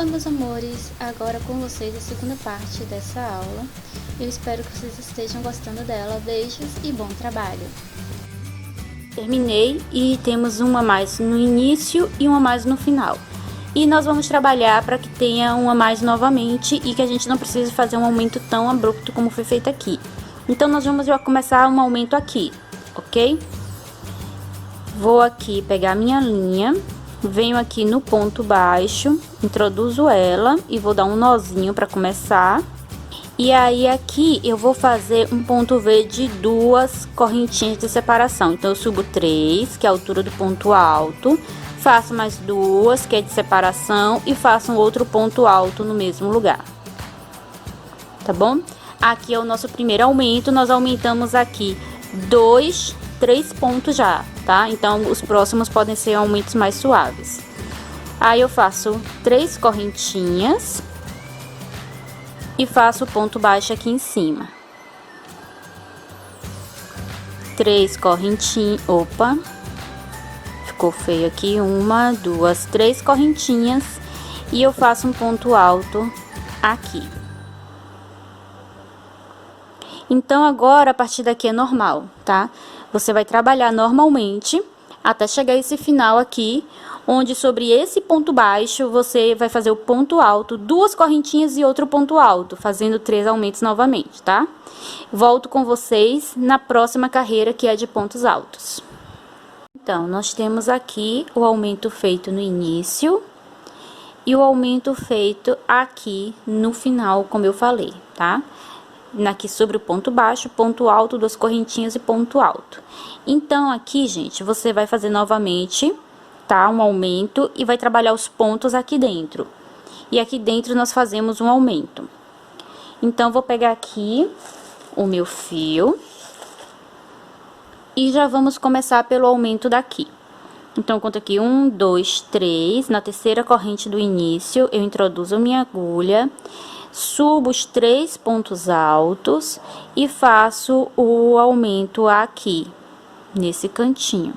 Olá, meus amores! Agora com vocês a segunda parte dessa aula. Eu espero que vocês estejam gostando dela. Beijos e bom trabalho! Terminei e temos uma a mais no início e uma a mais no final. E nós vamos trabalhar para que tenha uma a mais novamente e que a gente não precise fazer um aumento tão abrupto como foi feito aqui. Então nós vamos já começar um aumento aqui, ok? Vou aqui pegar minha linha. Venho aqui no ponto baixo, introduzo ela e vou dar um nozinho para começar. E aí aqui eu vou fazer um ponto V de duas correntinhas de separação. Então eu subo 3, que é a altura do ponto alto, faço mais duas, que é de separação, e faço um outro ponto alto no mesmo lugar. Tá bom? Aqui é o nosso primeiro aumento, nós aumentamos aqui 3 pontos já, tá? Então, os próximos podem ser aumentos mais suaves. Aí, eu faço 3 correntinhas e faço o ponto baixo aqui em cima. 3 correntinhas, opa, ficou feio aqui, 1, 2, 3 correntinhas e eu faço um ponto alto aqui. Então, agora, a partir daqui é normal, tá? Você vai trabalhar normalmente até chegar a esse final aqui, onde sobre esse ponto baixo você vai fazer o ponto alto, 2 correntinhas e outro ponto alto, fazendo 3 aumentos novamente, tá? Volto com vocês na próxima carreira, que é de pontos altos. Então, nós temos aqui o aumento feito no início e o aumento feito aqui no final, como eu falei, tá? Aqui sobre o ponto baixo, ponto alto, 2 correntinhas e ponto alto. Então, aqui, gente, você vai fazer novamente, tá? Um aumento e vai trabalhar os pontos aqui dentro. E aqui dentro nós fazemos um aumento. Então, vou pegar aqui o meu fio e já vamos começar pelo aumento daqui. Então, conto aqui 1, 2, 3, na terceira corrente do início, eu introduzo minha agulha, subo os 3 pontos altos e faço o aumento aqui, nesse cantinho.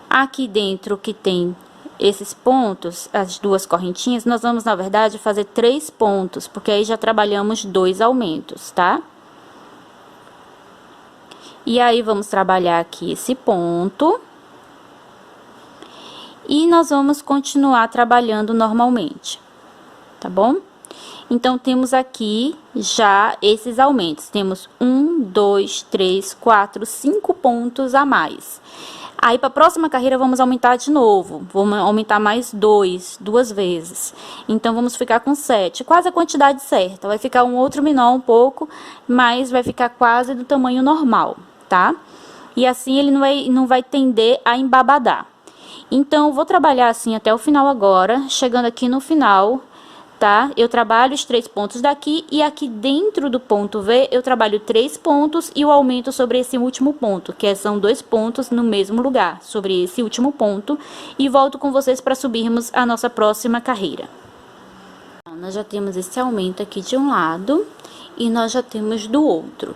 Aqui dentro que tem esses pontos, as 2 correntinhas, nós vamos, na verdade, fazer 3 pontos, porque aí já trabalhamos 2 aumentos, tá? E aí, vamos trabalhar aqui esse ponto. E nós vamos continuar trabalhando normalmente. Tá bom? Então, temos aqui já esses aumentos. Temos 1, 2, 3, 4, 5 pontos a mais. Aí, para a próxima carreira, vamos aumentar de novo. Vamos aumentar mais 2 vezes. Então, vamos ficar com 7. Quase a quantidade certa. Vai ficar um outro menor um pouco, mas vai ficar quase do tamanho normal, tá? E assim, ele não vai tender a embabadar. Então, eu vou trabalhar assim até o final agora. Chegando aqui no final, tá? Eu trabalho os 3 pontos daqui e aqui dentro do ponto V eu trabalho 3 pontos e o aumento sobre esse último ponto, que são 2 pontos no mesmo lugar, sobre esse último ponto, e volto com vocês para subirmos a nossa próxima carreira. Então, nós já temos esse aumento aqui de um lado e nós já temos do outro.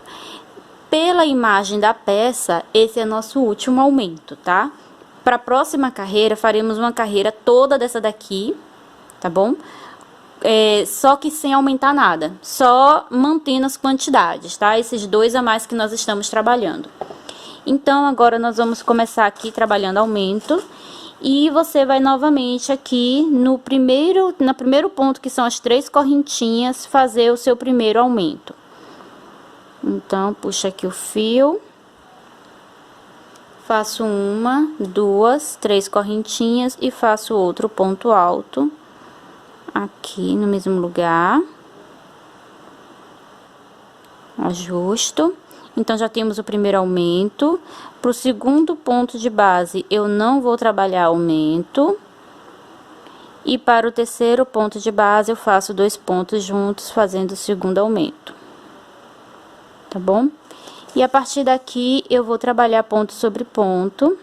Pela imagem da peça, esse é nosso último aumento, tá? Para a próxima carreira, faremos uma carreira toda dessa daqui, tá bom? Só que sem aumentar nada, só mantendo as quantidades, tá? Esses 2 a mais que nós estamos trabalhando. Então, agora nós vamos começar aqui trabalhando aumento. E você vai novamente aqui no primeiro ponto, que são as 3 correntinhas, fazer o seu primeiro aumento. Então, puxa aqui o fio. Faço 1, 2, 3 correntinhas e faço outro ponto alto. Aqui no mesmo lugar, ajusto. Então, já temos o primeiro aumento. Para o segundo ponto de base, eu não vou trabalhar aumento. E para o terceiro ponto de base, eu faço 2 pontos juntos, fazendo o segundo aumento. Tá bom? E a partir daqui, eu vou trabalhar ponto sobre ponto.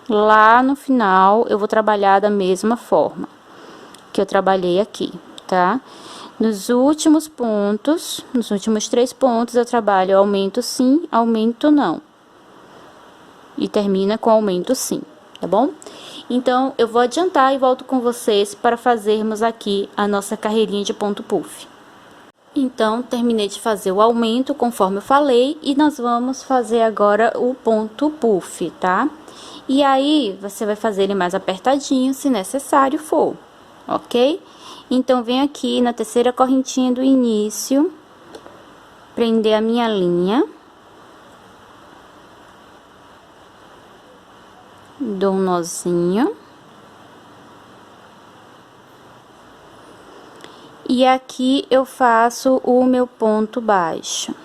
Lá no final, eu vou trabalhar da mesma forma que eu trabalhei aqui, tá? Nos últimos pontos, nos últimos 3 pontos, eu trabalho aumento sim, aumento não. E termina com aumento sim, tá bom? Então, eu vou adiantar e volto com vocês para fazermos aqui a nossa carreirinha de ponto puff. Então, terminei de fazer o aumento, conforme eu falei, e nós vamos fazer agora o ponto puff, tá? E aí, você vai fazer ele mais apertadinho, se necessário for, ok? Então, venho aqui na terceira correntinha do início, prender a minha linha. Dou um nozinho. E aqui eu faço o meu ponto baixo.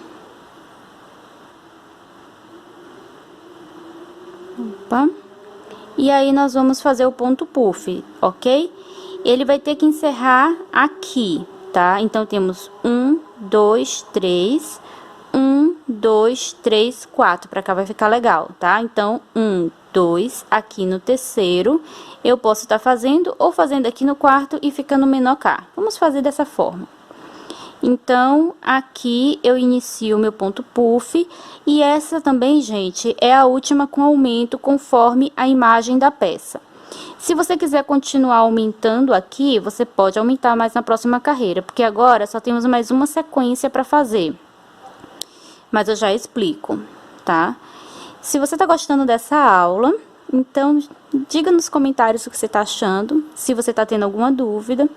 Opa. E aí, nós vamos fazer o ponto puff, ok? Ele vai ter que encerrar aqui, tá? Então, temos 1, 2, 3, 1, 2, 3, 4. Pra cá vai ficar legal, tá? Então, 1, 2, aqui no terceiro, eu posso estar fazendo ou fazendo aqui no quarto e ficando menor cá. Vamos fazer dessa forma. Então, aqui eu inicio o meu ponto puff, e essa também, gente, é a última com aumento conforme a imagem da peça. Se você quiser continuar aumentando aqui, você pode aumentar mais na próxima carreira, porque agora só temos mais uma sequência para fazer. Mas eu já explico, tá? Se você tá gostando dessa aula, então diga nos comentários o que você tá achando, se você tá tendo alguma dúvida.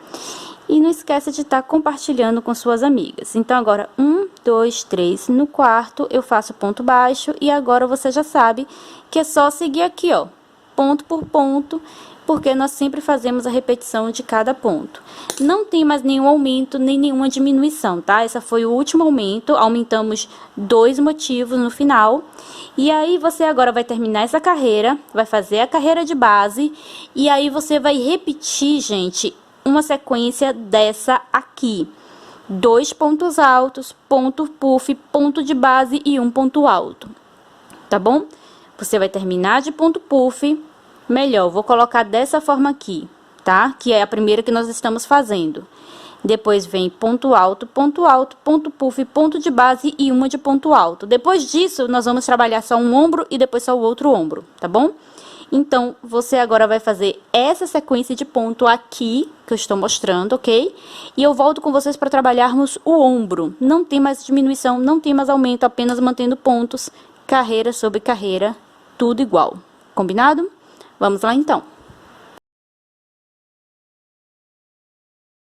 E não esqueça de estar compartilhando com suas amigas. Então, agora, 1, 2, 3, no quarto, eu faço ponto baixo. E agora, você já sabe que é só seguir aqui, ó, ponto por ponto, porque nós sempre fazemos a repetição de cada ponto. Não tem mais nenhum aumento, nem nenhuma diminuição, tá? Esse foi o último aumento, aumentamos 2 motivos no final. E aí, você agora vai terminar essa carreira, vai fazer a carreira de base, e aí você vai repetir, gente, uma sequência dessa aqui: 2 pontos altos, ponto puff, ponto de base e um ponto alto, tá bom? Você vai terminar de ponto puff, melhor, vou colocar dessa forma aqui, tá? Que é a primeira que nós estamos fazendo. Depois vem ponto alto, ponto puff, ponto de base e uma de ponto alto. Depois disso, nós vamos trabalhar só um ombro e depois só o outro ombro, tá bom? Então, você agora vai fazer essa sequência de ponto aqui, que eu estou mostrando, ok? E eu volto com vocês para trabalharmos o ombro. Não tem mais diminuição, não tem mais aumento, apenas mantendo pontos, carreira sobre carreira, tudo igual. Combinado? Vamos lá, então.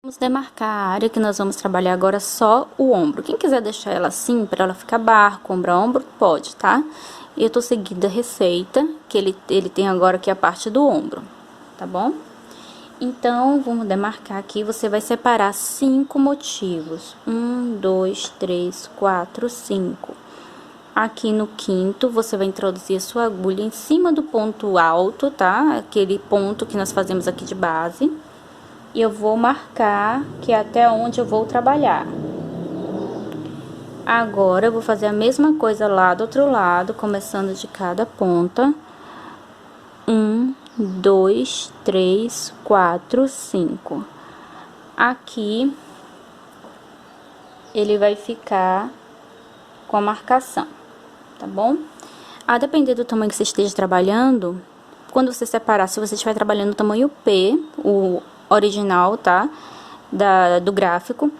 Vamos demarcar a área que nós vamos trabalhar agora só o ombro. Quem quiser deixar ela assim, para ela ficar barco, ombro a ombro, pode, tá? E eu tô seguindo a receita, que ele tem agora aqui a parte do ombro, tá bom? Então, vamos demarcar aqui, você vai separar 5 motivos. 1, 2, 3, 4, 5. Aqui no quinto, você vai introduzir a sua agulha em cima do ponto alto, tá? Aquele ponto que nós fazemos aqui de base. E eu vou marcar que é até onde eu vou trabalhar. Agora, eu vou fazer a mesma coisa lá do outro lado, começando de cada ponta. 1, 2, 3, 4, 5. Aqui, ele vai ficar com a marcação, tá bom? A depender do tamanho que você esteja trabalhando, quando você separar, se você estiver trabalhando o tamanho P, o original, tá? Do gráfico,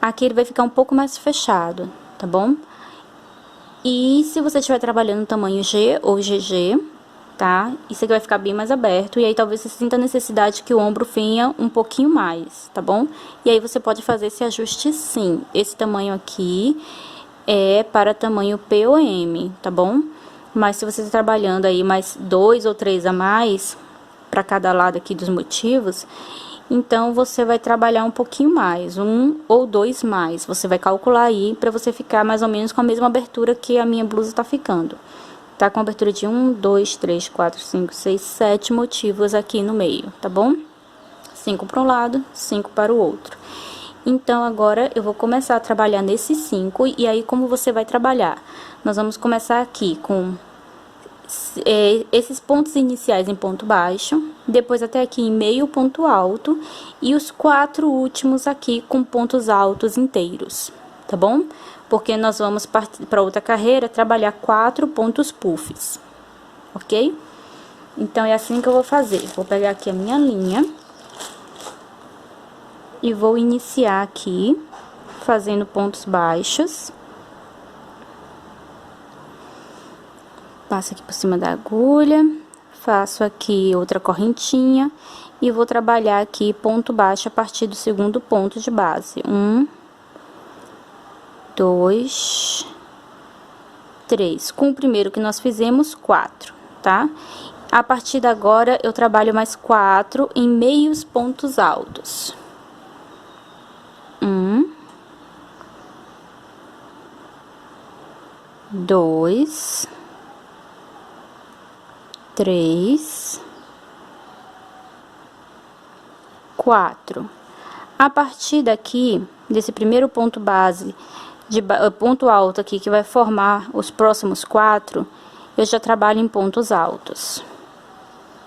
aqui ele vai ficar um pouco mais fechado, tá bom? E se você estiver trabalhando no tamanho G ou GG, tá? Isso aqui vai ficar bem mais aberto, e aí talvez você sinta a necessidade que o ombro venha um pouquinho mais, tá bom? E aí você pode fazer esse ajuste sim. Esse tamanho aqui é para tamanho P ou M, tá bom? Mas se você está trabalhando aí mais 2 ou 3 a mais, para cada lado aqui dos motivos, então você vai trabalhar um pouquinho mais, 1 ou 2 mais. Você vai calcular aí para você ficar mais ou menos com a mesma abertura que a minha blusa tá ficando. Tá com abertura de 1, 2, 3, 4, 5, 6, 7 motivos aqui no meio, tá bom? 5 para um lado, 5 para o outro. Então, agora eu vou começar a trabalhar nesses 5, e aí como você vai trabalhar? Nós vamos começar aqui com esses pontos iniciais em ponto baixo, depois até aqui em meio ponto alto, e os 4 últimos aqui com pontos altos inteiros, tá bom? Porque nós vamos partir para outra carreira trabalhar 4 pontos puffs, ok? Então, é assim que eu vou fazer. Vou pegar aqui a minha linha e vou iniciar aqui, fazendo pontos baixos. Passo aqui por cima da agulha, faço aqui outra correntinha e vou trabalhar aqui ponto baixo a partir do segundo ponto de base. 1, 2, 3. Com o primeiro que nós fizemos, 4, tá? A partir de agora, eu trabalho mais 4 em meios pontos altos. 1, 2, 3, 4. A partir daqui, desse primeiro ponto base, ponto alto aqui, que vai formar os próximos 4, eu já trabalho em pontos altos.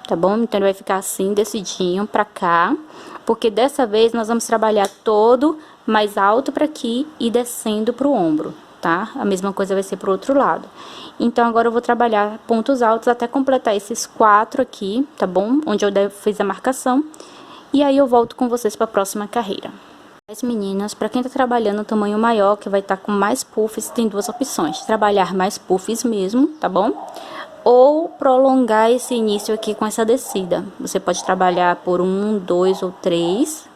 Tá bom? Então, ele vai ficar assim, descidinho pra cá, porque dessa vez nós vamos trabalhar todo mais alto pra aqui e descendo pro ombro, tá? A mesma coisa vai ser pro outro lado. Então, agora eu vou trabalhar pontos altos até completar esses 4 aqui, tá bom? Onde eu fiz a marcação. E aí, eu volto com vocês pra próxima carreira. As meninas, pra quem tá trabalhando no tamanho maior, que vai estar com mais puffs, tem duas opções. Trabalhar mais puffs mesmo, tá bom? Ou prolongar esse início aqui com essa descida. Você pode trabalhar por 1, 2 ou 3.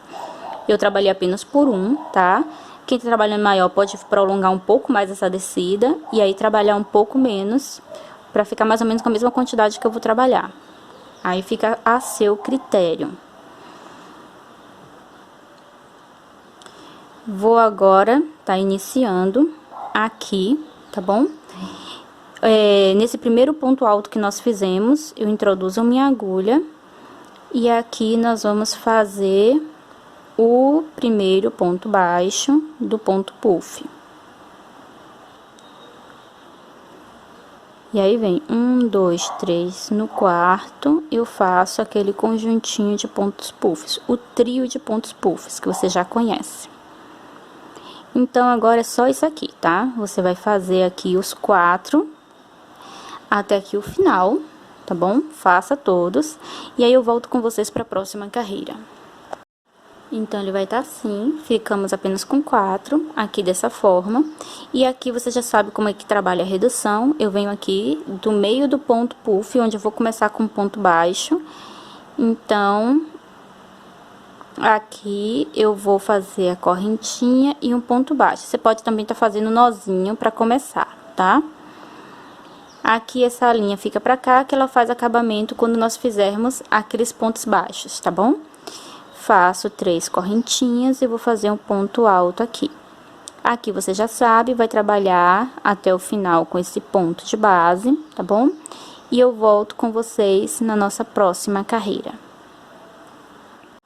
Eu trabalhei apenas por 1, tá? Quem tá trabalhando maior pode prolongar um pouco mais essa descida e aí trabalhar um pouco menos, pra ficar mais ou menos com a mesma quantidade que eu vou trabalhar. Aí fica a seu critério. Vou agora tá iniciando aqui, tá bom? Nesse primeiro ponto alto que nós fizemos, eu introduzo minha agulha e aqui nós vamos fazer o primeiro ponto baixo do ponto puff. E aí vem 1, 2, 3, no quarto eu faço aquele conjuntinho de pontos puffs, o trio de pontos puffs que você já conhece. Então, agora é só isso aqui, tá? Você vai fazer aqui os 4 até aqui o final, tá bom? Faça todos. E aí, eu volto com vocês pra próxima carreira. Então, ele vai estar assim. Ficamos apenas com 4, aqui dessa forma. E aqui, você já sabe como é que trabalha a redução. Eu venho aqui do meio do ponto puff, onde eu vou começar com ponto baixo. Então, aqui eu vou fazer a correntinha e um ponto baixo. Você pode também estar fazendo nozinho pra começar, tá? Aqui essa linha fica pra cá, que ela faz acabamento quando nós fizermos aqueles pontos baixos, tá bom? Faço 3 correntinhas e vou fazer um ponto alto aqui. Aqui você já sabe, vai trabalhar até o final com esse ponto de base, tá bom? E eu volto com vocês na nossa próxima carreira.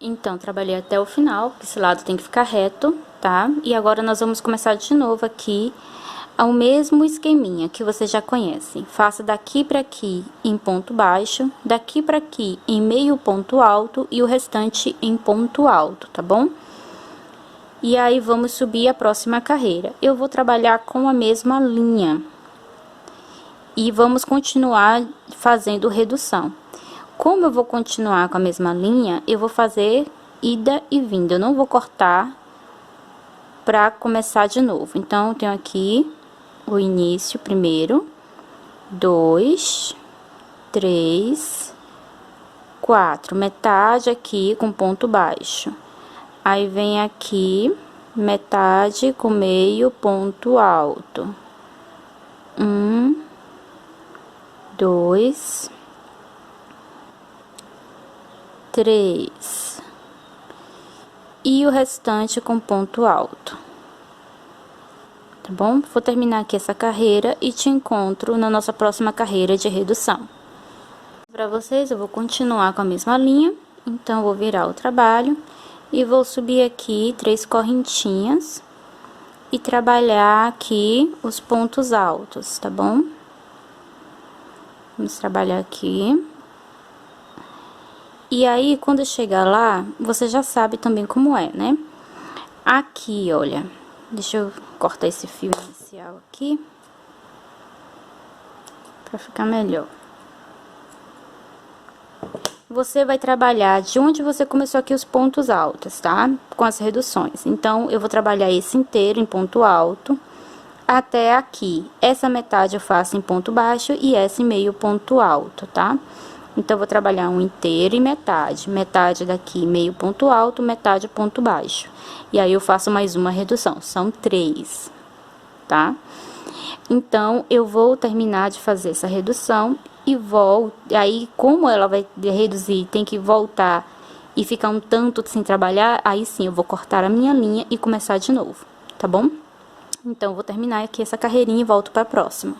Então, trabalhei até o final, porque esse lado tem que ficar reto, tá? E agora nós vamos começar de novo aqui ao mesmo esqueminha que você já conhece. Faça daqui pra aqui em ponto baixo, daqui pra aqui em meio ponto alto e o restante em ponto alto, tá bom? E aí, vamos subir a próxima carreira. Eu vou trabalhar com a mesma linha. E vamos continuar fazendo redução. Como eu vou continuar com a mesma linha, eu vou fazer ida e vinda. Eu não vou cortar pra começar de novo. Então, eu tenho aqui o início primeiro, 2, 3, 4, metade aqui com ponto baixo. Aí, vem aqui, metade com meio ponto alto. 1, 2, 3. E o restante com ponto alto. Tá bom? Vou terminar aqui essa carreira e te encontro na nossa próxima carreira de redução. Para vocês, eu vou continuar com a mesma linha, então, vou virar o trabalho e vou subir aqui 3 correntinhas e trabalhar aqui os pontos altos, tá bom? Vamos trabalhar aqui. E aí, quando chegar lá, você já sabe também como é, né? Aqui, olha, deixa eu cortar esse fio inicial aqui, pra ficar melhor. você vai trabalhar de onde você começou aqui os pontos altos, tá? Com as reduções. Então, eu vou trabalhar esse inteiro em ponto alto até aqui. Essa metade eu faço em ponto baixo e essa em meio ponto alto, tá? Então, eu vou trabalhar um inteiro e metade. Metade daqui, meio ponto alto, metade ponto baixo. E aí, eu faço mais uma redução. São 3, tá? Então, eu vou terminar de fazer essa redução e volto. Aí, como ela vai reduzir, tem que voltar e ficar um tanto sem trabalhar, aí sim, eu vou cortar a minha linha e começar de novo, tá bom? Então, eu vou terminar aqui essa carreirinha e volto pra próxima.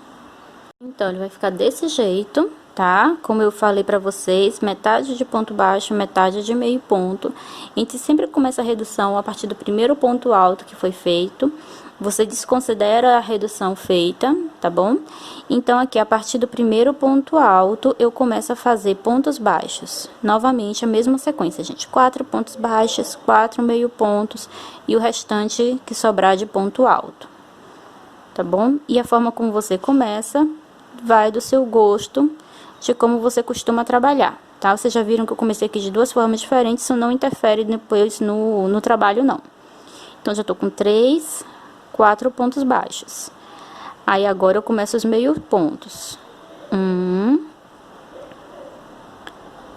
Então, ele vai ficar desse jeito, tá? Como eu falei pra vocês, metade de ponto baixo, metade de meio ponto. A gente sempre começa a redução a partir do primeiro ponto alto que foi feito. Você desconsidera a redução feita, tá bom? Então, aqui, a partir do primeiro ponto alto, eu começo a fazer pontos baixos. Novamente, a mesma sequência, gente. 4 pontos baixos, 4 meio pontos e o restante que sobrar de ponto alto, tá bom? E a forma como você começa vai do seu gosto, de como você costuma trabalhar, tá? Vocês já viram que eu comecei aqui de 2 formas diferentes, isso não interfere depois no trabalho, não. Então, já tô com 3, 4 pontos baixos. Aí, agora eu começo os meio pontos. 1,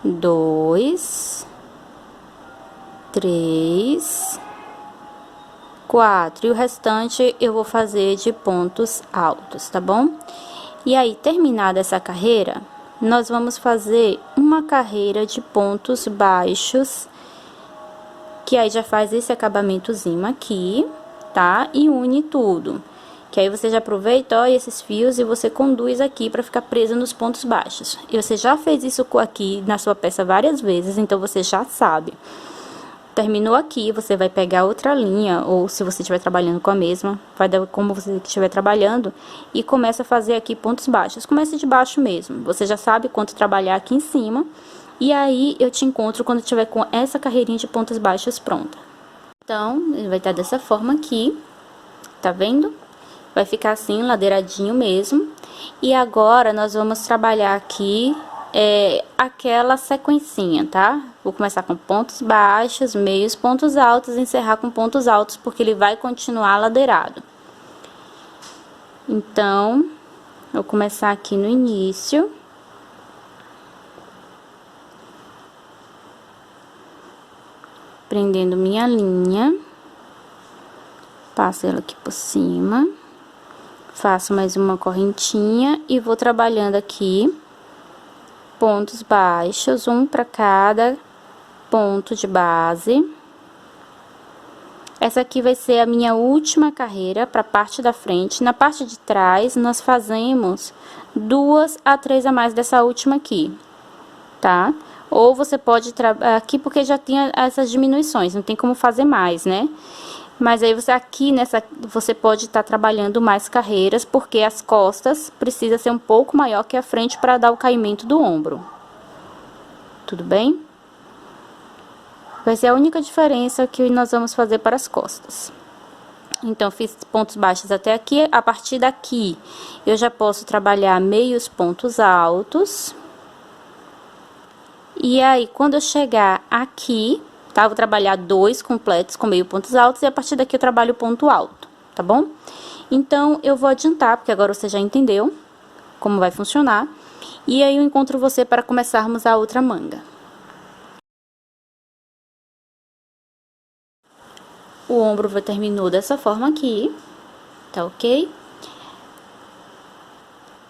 2, 3, 4. E o restante eu vou fazer de pontos altos, tá bom? E aí, terminada essa carreira, nós vamos fazer uma carreira de pontos baixos, que aí já faz esse acabamentozinho aqui, tá? E une tudo. Que aí você já aproveita, ó, esses fios e você conduz aqui pra ficar presa nos pontos baixos. E você já fez isso aqui na sua peça várias vezes, então você já sabe. Terminou aqui, você vai pegar outra linha, ou se você estiver trabalhando com a mesma, vai dar como você estiver trabalhando, e começa a fazer aqui pontos baixos. Comece de baixo mesmo, você já sabe quanto trabalhar aqui em cima, e aí eu te encontro quando tiver com essa carreirinha de pontos baixos pronta. Então, ele vai estar dessa forma aqui, tá vendo? Vai ficar assim, ladeiradinho mesmo. E agora, nós vamos trabalhar aqui aquela sequencinha, tá? Vou começar com pontos baixos, meios, pontos altos e encerrar com pontos altos, porque ele vai continuar ladeirado. Então, eu vou começar aqui no início. Prendendo minha linha. Passo ela aqui por cima. Faço mais uma correntinha e vou trabalhando aqui pontos baixos, um para cada ponto de base. Essa aqui vai ser a minha última carreira para a parte da frente. Na parte de trás, nós fazemos 2 a 3 a mais dessa última aqui, tá? Ou você pode aqui porque já tinha essas diminuições, não tem como fazer mais, né? Mas aí você aqui você pode estar trabalhando mais carreiras, porque as costas precisa ser um pouco maior que a frente para dar o caimento do ombro. Tudo bem? Vai ser a única diferença que nós vamos fazer para as costas. Então, fiz pontos baixos até aqui. A partir daqui, eu já posso trabalhar meios pontos altos. E aí, quando eu chegar aqui, tá? Vou trabalhar 2 completos com meio pontos altos e a partir daqui eu trabalho ponto alto, tá bom? Então, eu vou adiantar, porque agora você já entendeu como vai funcionar. E aí, eu encontro você para começarmos a outra manga. O ombro terminou dessa forma aqui, tá ok?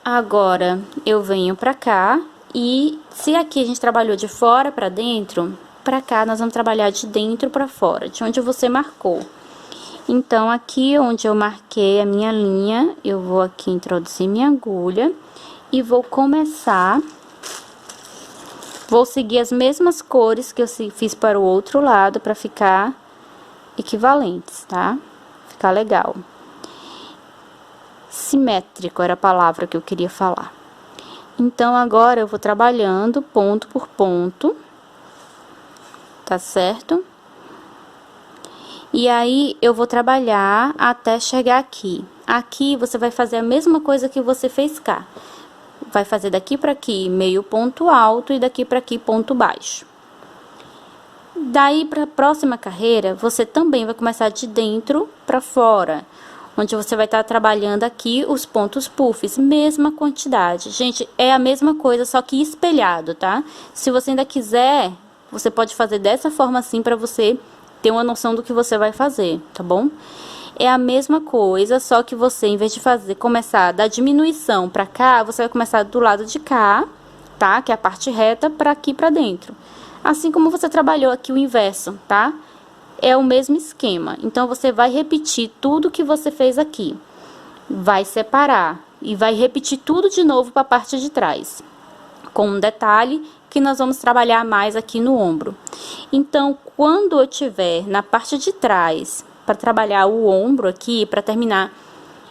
Agora, eu venho pra cá e se aqui a gente trabalhou de fora pra dentro, pra cá nós vamos trabalhar de dentro pra fora, de onde você marcou. Então, aqui onde eu marquei a minha linha, eu vou aqui introduzir minha agulha e vou começar. Vou seguir as mesmas cores que eu fiz para o outro lado pra ficar equivalentes, tá? Ficar legal. Simétrico era a palavra que eu queria falar. Então, agora eu vou trabalhando ponto por ponto, tá certo? E aí, eu vou trabalhar até chegar aqui. Aqui, você vai fazer a mesma coisa que você fez cá. vai fazer daqui pra aqui meio ponto alto e daqui pra aqui ponto baixo. Daí para a próxima carreira, você também vai começar de dentro para fora, onde você vai estar trabalhando aqui os pontos puffs, mesma quantidade. Gente, é a mesma coisa, só que espelhado, tá? Se você ainda quiser, você pode fazer dessa forma assim para você ter uma noção do que você vai fazer, tá bom? É a mesma coisa, só que você, em vez de começar da diminuição para cá, você vai começar do lado de cá, tá? Que é a parte reta, para aqui para dentro. Assim como você trabalhou aqui o inverso, tá? É o mesmo esquema. Então, você vai repetir tudo que você fez aqui. Vai separar e vai repetir tudo de novo para a parte de trás. Com um detalhe que nós vamos trabalhar mais aqui no ombro. Então, quando eu tiver na parte de trás, para trabalhar o ombro aqui, para terminar,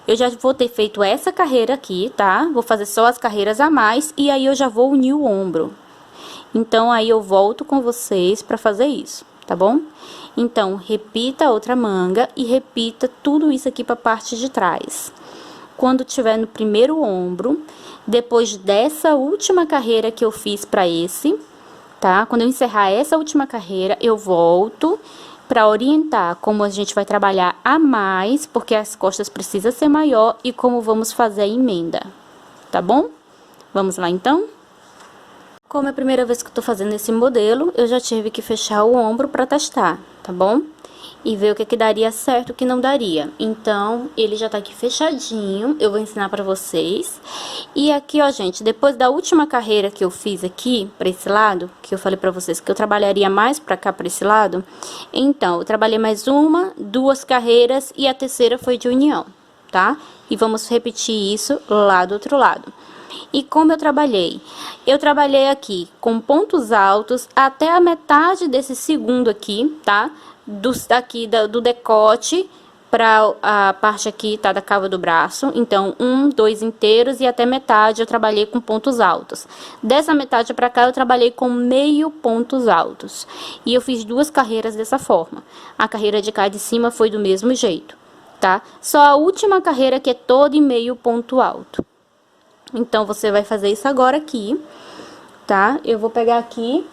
eu já vou ter feito essa carreira aqui, tá? Vou fazer só as carreiras a mais e aí eu já vou unir o ombro. Então, aí eu volto com vocês para fazer isso, tá bom? Então, repita a outra manga e repita tudo isso aqui para a parte de trás. Quando tiver no primeiro ombro, depois dessa última carreira que eu fiz para esse, tá? Quando eu encerrar essa última carreira, eu volto para orientar como a gente vai trabalhar a mais, porque as costas precisam ser maior e como vamos fazer a emenda, tá bom? Vamos lá, então? Como é a primeira vez que eu tô fazendo esse modelo, eu já tive que fechar o ombro para testar, tá bom? E ver o que daria certo e o que não daria. Então, ele já tá aqui fechadinho, eu vou ensinar pra vocês. E aqui, ó, gente, depois da última carreira que eu fiz aqui, pra esse lado, que eu falei pra vocês que eu trabalharia mais pra cá, pra esse lado. Então, eu trabalhei mais uma, duas carreiras e a terceira foi de união, tá? E vamos repetir isso lá do outro lado. E como eu trabalhei? Eu trabalhei aqui com pontos altos até a metade desse segundo aqui, tá? Do decote para a parte aqui, tá? Da cava do braço. Então, 1, 2 inteiros e até metade eu trabalhei com pontos altos. Dessa metade para cá eu trabalhei com meio pontos altos. E eu fiz duas carreiras dessa forma. A carreira de cá de cima foi do mesmo jeito, tá? Só a última carreira que é toda em meio ponto alto. Então, você vai fazer isso agora aqui, tá? Eu vou pegar aqui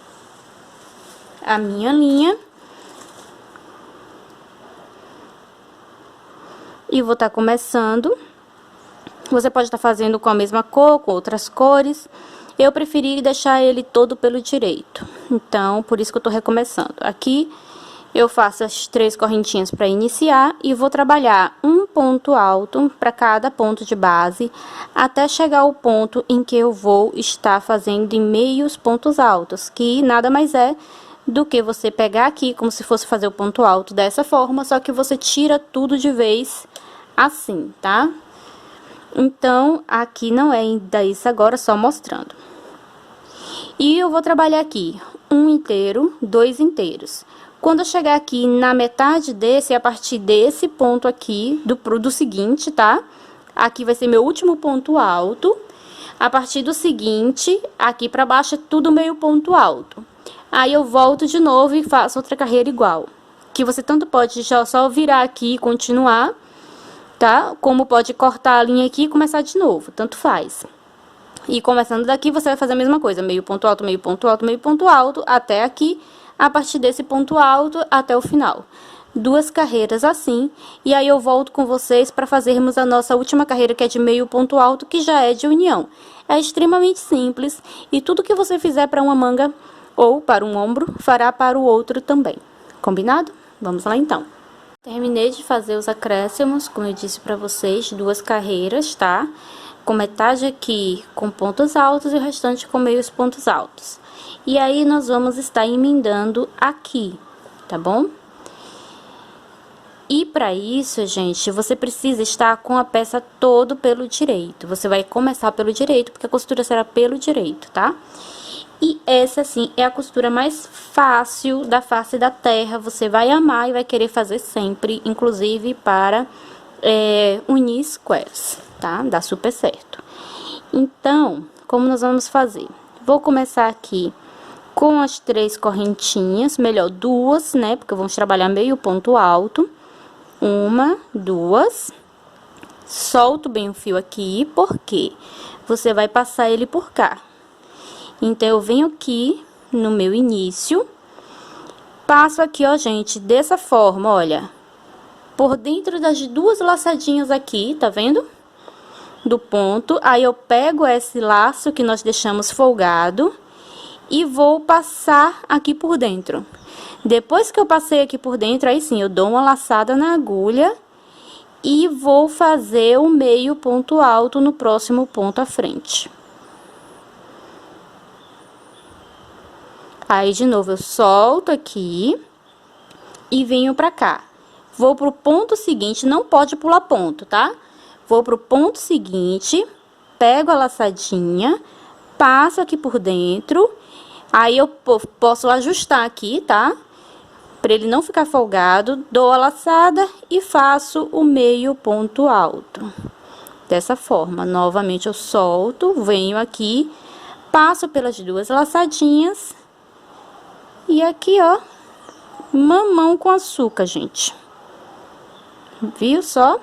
a minha linha. E vou estar começando. Você pode estar fazendo com a mesma cor, com outras cores. Eu preferi deixar ele todo pelo direito. Então, por isso que eu tô recomeçando. Aqui, eu faço as 3 correntinhas para iniciar e vou trabalhar um ponto alto para cada ponto de base, até chegar ao ponto em que eu vou estar fazendo em meios pontos altos, que nada mais é do que você pegar aqui, como se fosse fazer o ponto alto dessa forma, só que você tira tudo de vez assim, tá? Então, aqui não é ainda isso agora, só mostrando. E eu vou trabalhar aqui 1 inteiro, 2 inteiros. Quando eu chegar aqui na metade desse, a partir desse ponto aqui, do seguinte, tá? Aqui vai ser meu último ponto alto. A partir do seguinte, aqui pra baixo é tudo meio ponto alto. Aí eu volto de novo e faço outra carreira igual. Que você tanto pode só virar aqui e continuar, tá? Como pode cortar a linha aqui e começar de novo, tanto faz. E começando daqui, você vai fazer a mesma coisa, meio ponto alto, meio ponto alto, meio ponto alto, até aqui, a partir desse ponto alto até o final. 2 carreiras assim, e aí eu volto com vocês para fazermos a nossa última carreira, que é de meio ponto alto, que já é de união. É extremamente simples, e tudo que você fizer para uma manga ou para um ombro, fará para o outro também. Combinado? Vamos lá então. Terminei de fazer os acréscimos, como eu disse para vocês, 2 carreiras, tá? Com metade aqui com pontos altos e o restante com meios pontos altos. E aí, nós vamos estar emendando aqui, tá bom? E para isso, gente, você precisa estar com a peça todo pelo direito. Você vai começar pelo direito, porque a costura será pelo direito, tá? E essa, assim, é a costura mais fácil da face da terra. Você vai amar e vai querer fazer sempre, inclusive para unir squares, tá? Dá super certo. Então, como nós vamos fazer? Vou começar aqui com as 3 correntinhas, melhor 2, né? Porque vamos trabalhar meio ponto alto. 1, 2. Solto bem o fio aqui, por quê? você vai passar ele por cá. Então, eu venho aqui no meu início, passo aqui, ó, gente, dessa forma, olha, por dentro das duas laçadinhas aqui, tá vendo? Do ponto, aí eu pego esse laço que nós deixamos folgado e vou passar aqui por dentro. Depois que eu passei aqui por dentro, aí sim, eu dou uma laçada na agulha e vou fazer o meio ponto alto no próximo ponto à frente. Aí, de novo, eu solto aqui e venho pra cá. Vou pro ponto seguinte, não pode pular ponto, tá? Vou pro ponto seguinte, pego a laçadinha, passo aqui por dentro, aí eu posso ajustar aqui, tá? Pra ele não ficar folgado, dou a laçada e faço o meio ponto alto. Dessa forma, novamente eu solto, venho aqui, passo pelas duas laçadinhas e aqui, ó, mamão com açúcar, gente. Viu só?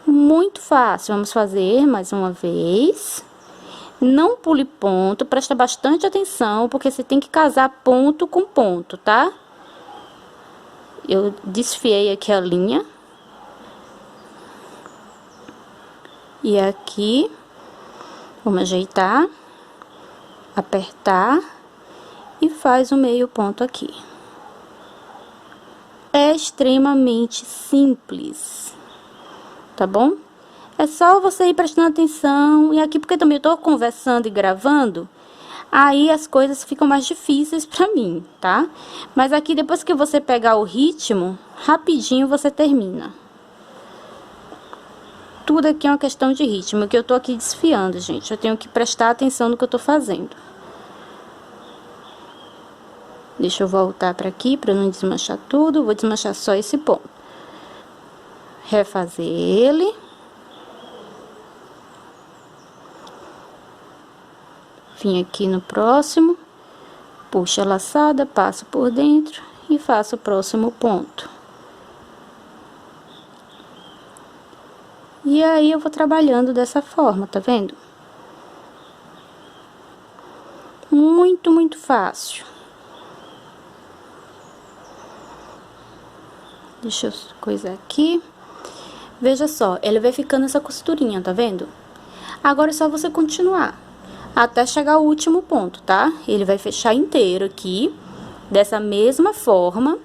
Muito fácil. Vamos fazer mais uma vez. Não pule ponto, presta bastante atenção, porque você tem que casar ponto com ponto, tá? Eu desfiei aqui a linha. E aqui, vamos ajeitar, apertar e faz o meio ponto aqui. É extremamente simples, tá bom? É só você ir prestando atenção. E aqui, porque também eu tô conversando e gravando, aí as coisas ficam mais difíceis pra mim, tá? Mas aqui, depois que você pegar o ritmo, rapidinho você termina. Tudo aqui é uma questão de ritmo, que eu tô aqui desfiando, gente. Eu tenho que prestar atenção no que eu tô fazendo. Deixa eu voltar pra aqui, pra não desmanchar tudo. Vou desmanchar só esse ponto. Refazer ele. Vim aqui no próximo, puxo a laçada, passo por dentro e faço o próximo ponto. E aí, eu vou trabalhando dessa forma, tá vendo? Muito, muito fácil. Deixa eu coisar aqui. Veja só, ele vai ficando essa costurinha, tá vendo? Agora é só você continuar até chegar ao último ponto, tá? Ele vai fechar inteiro aqui, dessa mesma forma.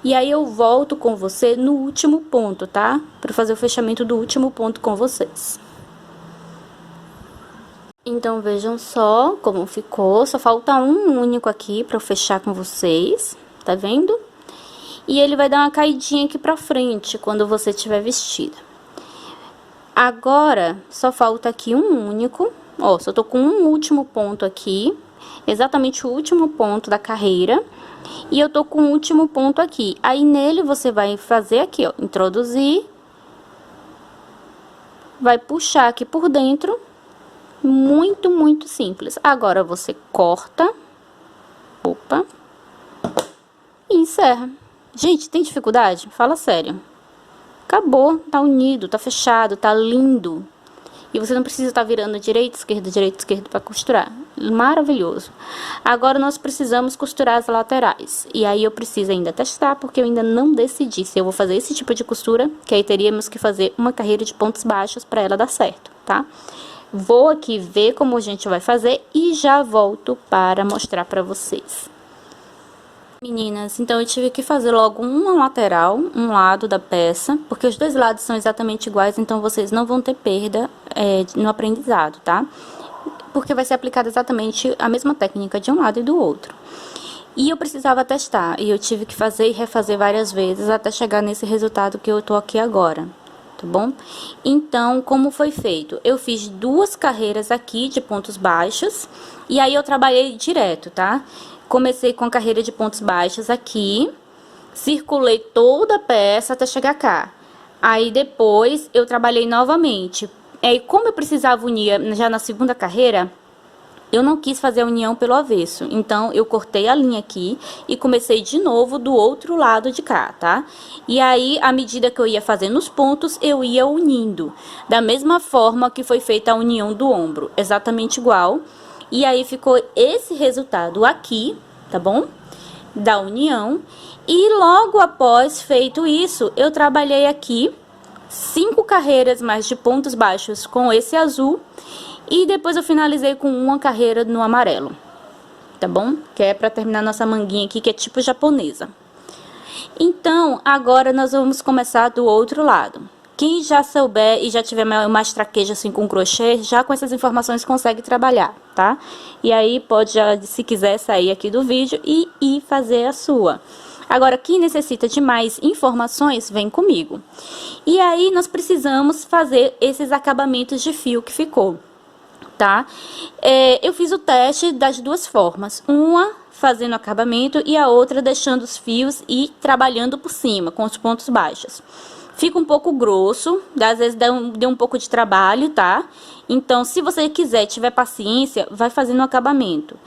E aí, eu volto com você no último ponto, tá? Pra fazer o fechamento do último ponto com vocês. Então, vejam só como ficou. Só falta um único aqui pra eu fechar com vocês, tá vendo? E ele vai dar uma caidinha aqui pra frente, quando você tiver vestida. Agora, só falta aqui um único. Ó, só tô com um último ponto aqui. Exatamente o último ponto da carreira. E eu tô com o último ponto aqui. Aí, nele, você vai fazer aqui, ó, introduzir. Vai puxar aqui por dentro. Muito, muito simples. Agora, você corta. Opa. E encerra. Gente, tem dificuldade? Fala sério. Acabou, tá unido, tá fechado, tá lindo. E você não precisa estar virando direita, esquerda para costurar. Maravilhoso. Agora, nós precisamos costurar as laterais. E aí, eu preciso ainda testar, porque eu ainda não decidi se eu vou fazer esse tipo de costura, que aí teríamos que fazer uma carreira de pontos baixos para ela dar certo, tá? Vou aqui ver como a gente vai fazer e já volto para mostrar para vocês. Meninas, então eu tive que fazer logo uma lateral, um lado da peça, porque os dois lados são exatamente iguais, então vocês não vão ter perda no aprendizado, tá? Porque vai ser aplicada exatamente a mesma técnica de um lado e do outro. E eu precisava testar, e eu tive que fazer e refazer várias vezes até chegar nesse resultado que eu tô aqui agora, tá bom? Então, como foi feito? Eu fiz duas carreiras aqui de pontos baixos, e aí eu trabalhei direto, tá? Comecei com a carreira de pontos baixos aqui, circulei toda a peça até chegar cá. Aí, depois, eu trabalhei novamente. Aí, como eu precisava unir já na segunda carreira, eu não quis fazer a união pelo avesso, então eu cortei a linha aqui e comecei de novo do outro lado de cá, tá? E aí, à medida que eu ia fazendo os pontos, eu ia unindo, da mesma forma que foi feita a união do ombro, exatamente igual. E aí, ficou esse resultado aqui, tá bom? Da união. E logo após feito isso, eu trabalhei aqui 5 carreiras mais de pontos baixos com esse azul. E depois eu finalizei com uma carreira no amarelo, tá bom? Que é pra terminar nossa manguinha aqui, que é tipo japonesa. Então, agora nós vamos começar do outro lado. Quem já souber e já tiver mais traquejo assim com crochê, já com essas informações consegue trabalhar, tá? E aí pode já, se quiser, sair aqui do vídeo e ir fazer a sua. Agora, quem necessita de mais informações, vem comigo. E aí, nós precisamos fazer esses acabamentos de fio que ficou, tá? Eu fiz o teste das duas formas, uma fazendo acabamento e a outra deixando os fios e trabalhando por cima, com os pontos baixos. Fica um pouco grosso, às vezes deu um pouco de trabalho, tá? Então, se você quiser, tiver paciência, vai fazendo o acabamento.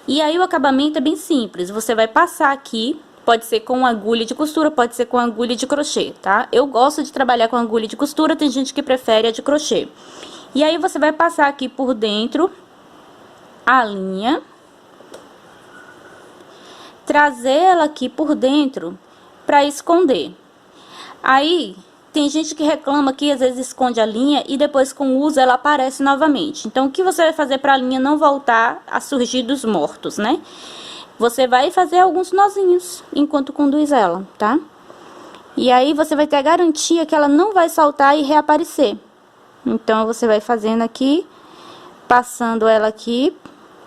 E aí, o acabamento é bem simples, você vai passar aqui, pode ser com agulha de costura, pode ser com agulha de crochê, tá? Eu gosto de trabalhar com agulha de costura, tem gente que prefere a de crochê. E aí, você vai passar aqui por dentro a linha, trazer ela aqui por dentro para esconder. Aí, tem gente que reclama que às vezes esconde a linha e depois com o uso ela aparece novamente. Então, o que você vai fazer para a linha não voltar a surgir dos mortos, né? Você vai fazer alguns nozinhos enquanto conduz ela, tá? E aí, você vai ter a garantia que ela não vai saltar e reaparecer. Então, você vai fazendo aqui, passando ela aqui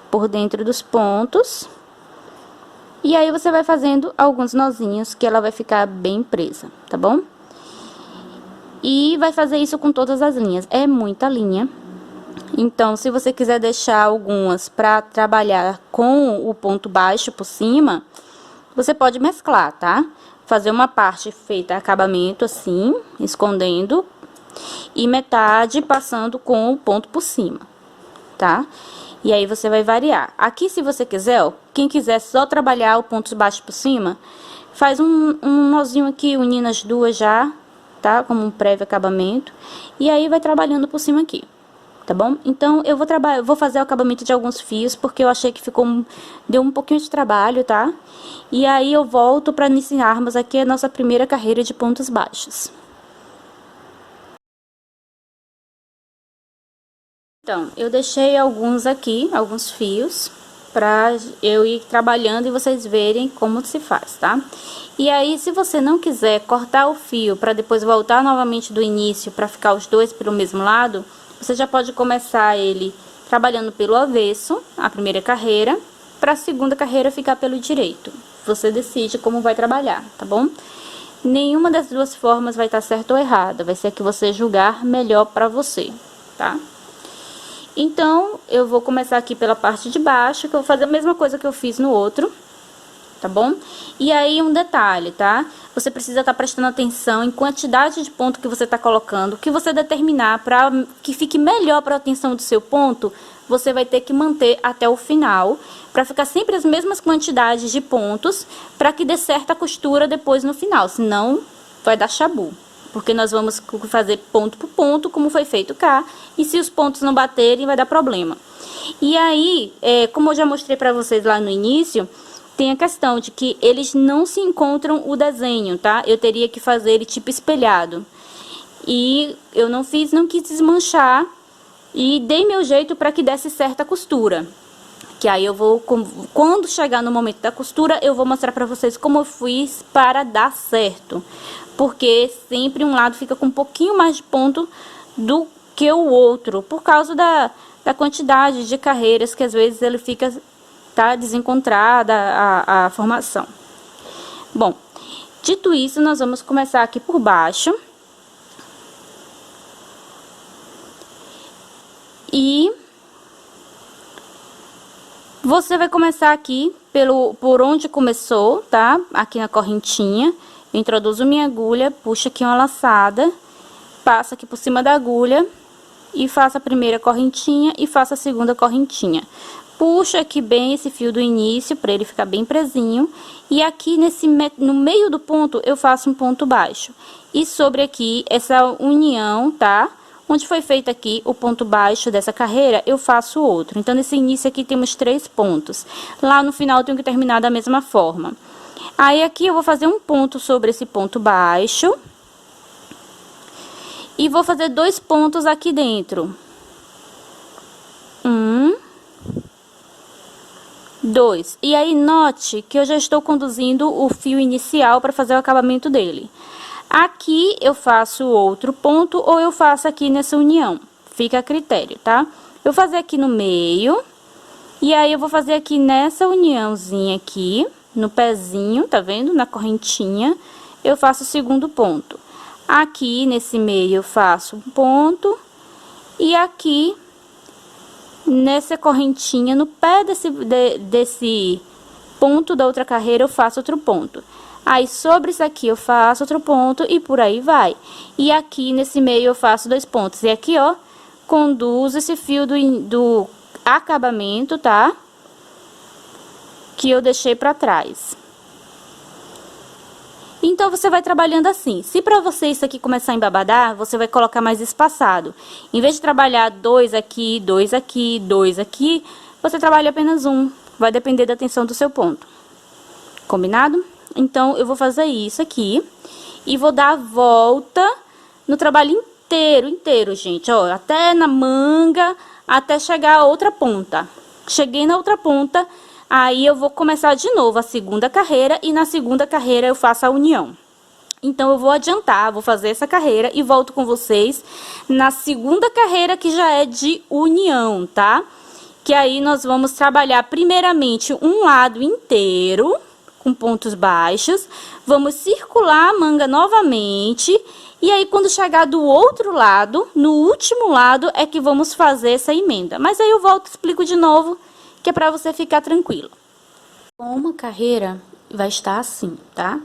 por dentro dos pontos. E aí, você vai fazendo alguns nozinhos que ela vai ficar bem presa, tá bom? E vai fazer isso com todas as linhas. É muita linha. Então, se você quiser deixar algumas para trabalhar com o ponto baixo por cima, você pode mesclar, tá? Fazer uma parte feita acabamento assim, escondendo, e metade passando com o ponto por cima, tá? E aí, você vai variar. Aqui, se você quiser, ó, quem quiser só trabalhar o ponto baixo por cima, faz um nozinho aqui, unindo as duas já, tá? Como um prévio acabamento. E aí, vai trabalhando por cima aqui, tá bom? Então, eu vou fazer o acabamento de alguns fios, porque eu achei que deu um pouquinho de trabalho, tá? E aí, eu volto para iniciarmos aqui a nossa primeira carreira de pontos baixos. Então, eu deixei alguns aqui, alguns fios, pra eu ir trabalhando e vocês verem como se faz, tá? E aí, se você não quiser cortar o fio para depois voltar novamente do início para ficar os dois pelo mesmo lado, você já pode começar ele trabalhando pelo avesso, a primeira carreira, para a segunda carreira ficar pelo direito. Você decide como vai trabalhar, tá bom? Nenhuma das duas formas vai estar certa ou errada, vai ser a que você julgar melhor para você, tá? Então, eu vou começar aqui pela parte de baixo, que eu vou fazer a mesma coisa que eu fiz no outro, tá bom? E aí, um detalhe, tá? Você precisa estar prestando atenção em quantidade de ponto que você tá colocando. O que você determinar para que fique melhor para a atenção do seu ponto, você vai ter que manter até o final, para ficar sempre as mesmas quantidades de pontos, para que dê certa costura depois no final, senão vai dar chabu. Porque nós vamos fazer ponto por ponto, como foi feito cá, e se os pontos não baterem, vai dar problema. E aí, como eu já mostrei pra vocês lá no início, tem a questão de que eles não se encontram o desenho, tá? Eu teria que fazer ele tipo espelhado. E eu não fiz, não quis desmanchar, e dei meu jeito pra que desse certa costura. Que aí eu vou, quando chegar no momento da costura, eu vou mostrar pra vocês como eu fiz para dar certo. Porque sempre um lado fica com um pouquinho mais de ponto do que o outro, por causa da quantidade de carreiras que às vezes ele fica, tá, desencontrada a formação. Bom, dito isso, nós vamos começar aqui por baixo. E você vai começar aqui por onde começou, tá? Aqui na correntinha. Eu introduzo minha agulha, puxo aqui uma laçada, passo aqui por cima da agulha e faço a primeira correntinha e faço a segunda correntinha. Puxa aqui bem esse fio do início para ele ficar bem presinho. E aqui no meio do ponto eu faço um ponto baixo. E sobre aqui essa união, tá? Onde foi feito aqui o ponto baixo dessa carreira, eu faço outro. Então nesse início aqui temos 3 pontos. Lá no final eu tenho que terminar da mesma forma. Aí aqui eu vou fazer um ponto sobre esse ponto baixo. E vou fazer 2 pontos aqui dentro. 2. E aí, note que eu já estou conduzindo o fio inicial para fazer o acabamento dele. Aqui eu faço outro ponto ou eu faço aqui nessa união. Fica a critério, tá? Eu vou fazer aqui no meio. E aí, eu vou fazer aqui nessa uniãozinha aqui, no pezinho, tá vendo? Na correntinha, eu faço o segundo ponto. Aqui, nesse meio, eu faço um ponto. E aqui nessa correntinha, no pé desse ponto da outra carreira, eu faço outro ponto. Aí, sobre isso aqui, eu faço outro ponto e por aí vai. E aqui, nesse meio, eu faço 2 pontos. E aqui, ó, conduzo esse fio do acabamento, tá? Que eu deixei pra trás. Então, você vai trabalhando assim. Se pra você isso aqui começar a embabadar, você vai colocar mais espaçado. Em vez de trabalhar 2 aqui, 2 aqui, 2 aqui, você trabalha apenas um. Vai depender da tensão do seu ponto. Combinado? Então, eu vou fazer isso aqui. E vou dar a volta no trabalho inteiro, gente. Ó, até na manga, até chegar a outra ponta. Cheguei na outra ponta. Aí, eu vou começar de novo a segunda carreira e na segunda carreira eu faço a união. Então, eu vou adiantar, vou fazer essa carreira e volto com vocês na segunda carreira que já é de união, tá? Que aí, nós vamos trabalhar primeiramente um lado inteiro, com pontos baixos. Vamos circular a manga novamente. E aí, quando chegar do outro lado, no último lado, é que vamos fazer essa emenda. Mas aí, eu volto e explico de novo, que é pra você ficar tranquilo. Uma carreira vai estar assim, tá?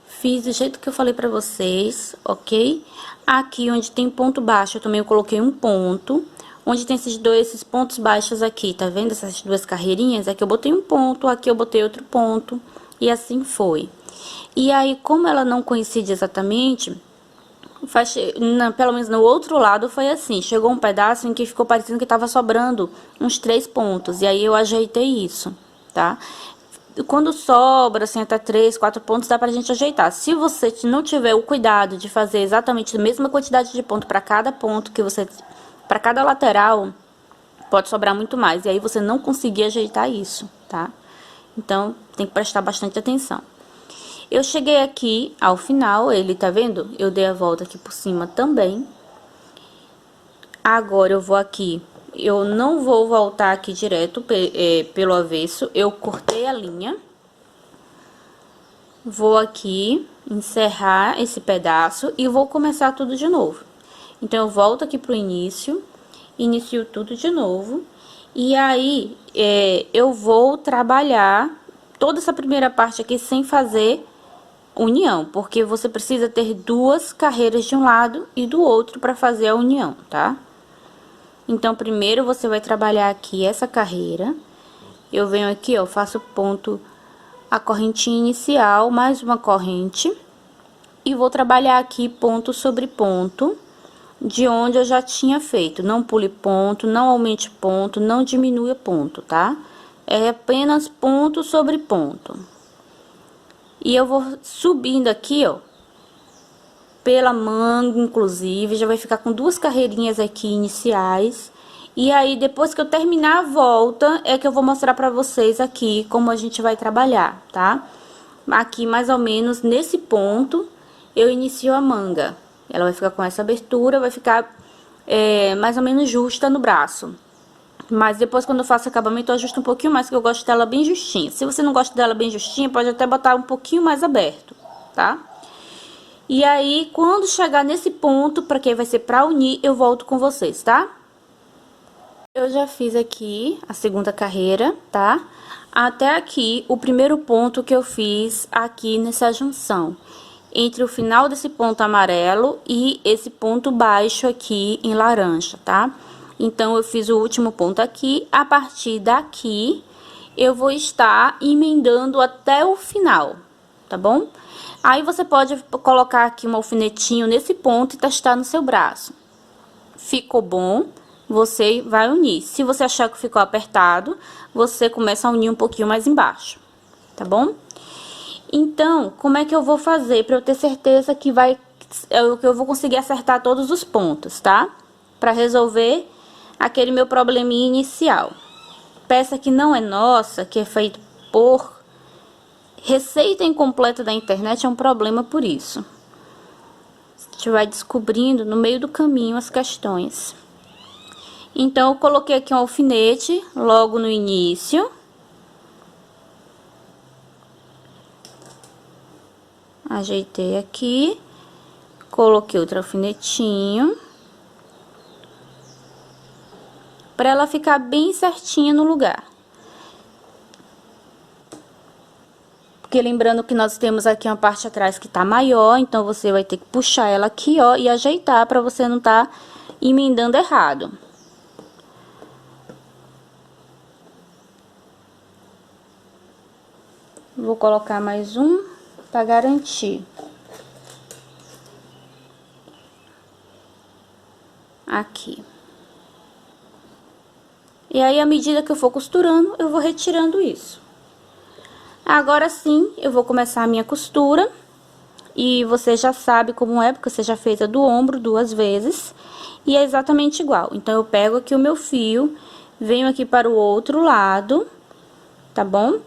Fiz do jeito que eu falei pra vocês, ok? Aqui onde tem ponto baixo, eu também coloquei um ponto. Onde tem esses pontos baixos aqui, tá vendo? Essas 2 carreirinhas, aqui eu botei um ponto, aqui eu botei outro ponto. E assim foi. E aí, como ela não coincide exatamente, pelo menos no outro lado foi assim, chegou um pedaço em que ficou parecendo que tava sobrando uns 3 pontos, e aí eu ajeitei isso, tá? Quando sobra, assim, até 3, 4 pontos, dá pra gente ajeitar. Se você não tiver o cuidado de fazer exatamente a mesma quantidade de ponto pra cada ponto que você... Pra cada lateral, pode sobrar muito mais, e aí você não conseguir ajeitar isso, tá? Então, tem que prestar bastante atenção. Eu cheguei aqui ao final, ele tá vendo? Eu dei a volta aqui por cima também. Agora, eu vou aqui, eu não vou voltar aqui direto pelo avesso, eu cortei a linha. Vou aqui encerrar esse pedaço e vou começar tudo de novo. Então, eu volto aqui pro início, inicio tudo de novo. E aí, eu vou trabalhar toda essa primeira parte aqui sem fazer união, porque você precisa ter 2 carreiras de um lado e do outro para fazer a união, tá? Então, primeiro você vai trabalhar aqui essa carreira. Eu venho aqui, ó, faço ponto, a correntinha inicial, mais uma corrente. E vou trabalhar aqui ponto sobre ponto, de onde eu já tinha feito. Não pule ponto, não aumente ponto, não diminua ponto, tá? É apenas ponto sobre ponto. E eu vou subindo aqui, ó, pela manga, inclusive, já vai ficar com 2 carreirinhas aqui iniciais. E aí, depois que eu terminar a volta, é que eu vou mostrar pra vocês aqui como a gente vai trabalhar, tá? Aqui, mais ou menos, nesse ponto, eu inicio a manga. Ela vai ficar com essa abertura, vai ficar mais ou menos justa no braço. Mas depois, quando eu faço acabamento, eu ajusto um pouquinho mais, porque eu gosto dela bem justinha. Se você não gosta dela bem justinha, pode até botar um pouquinho mais aberto, tá? E aí, quando chegar nesse ponto, pra que vai ser pra unir, eu volto com vocês, tá? Eu já fiz aqui a segunda carreira, tá? Até aqui, o primeiro ponto que eu fiz aqui nessa junção. entre o final desse ponto amarelo e esse ponto baixo aqui em laranja, tá? Então, eu fiz o último ponto aqui, a partir daqui, eu vou estar emendando até o final, tá bom? Aí, você pode colocar aqui um alfinetinho nesse ponto e testar no seu braço. Ficou bom, você vai unir. Se você achar que ficou apertado, você começa a unir um pouquinho mais embaixo, tá bom? Então, como é que eu vou fazer para eu ter certeza que eu vou conseguir acertar todos os pontos, tá? Para resolver aquele meu probleminha inicial. Peça que não é nossa, que é feito por receita incompleta da internet, é um problema por isso. A gente vai descobrindo no meio do caminho as questões. Então, eu coloquei aqui um alfinete logo no início. Ajeitei aqui, coloquei outro alfinetinho, para ela ficar bem certinha no lugar. Porque lembrando que nós temos aqui uma parte atrás que tá maior, então você vai ter que puxar ela aqui, ó, e ajeitar para você não tá emendando errado. Vou colocar mais um para garantir. Aqui. E aí, à medida que eu for costurando, eu vou retirando isso. Agora sim, eu vou começar a minha costura. E você já sabe como é, porque você já fez a do ombro 2 vezes. E é exatamente igual. Então, eu pego aqui o meu fio, venho aqui para o outro lado, tá bom?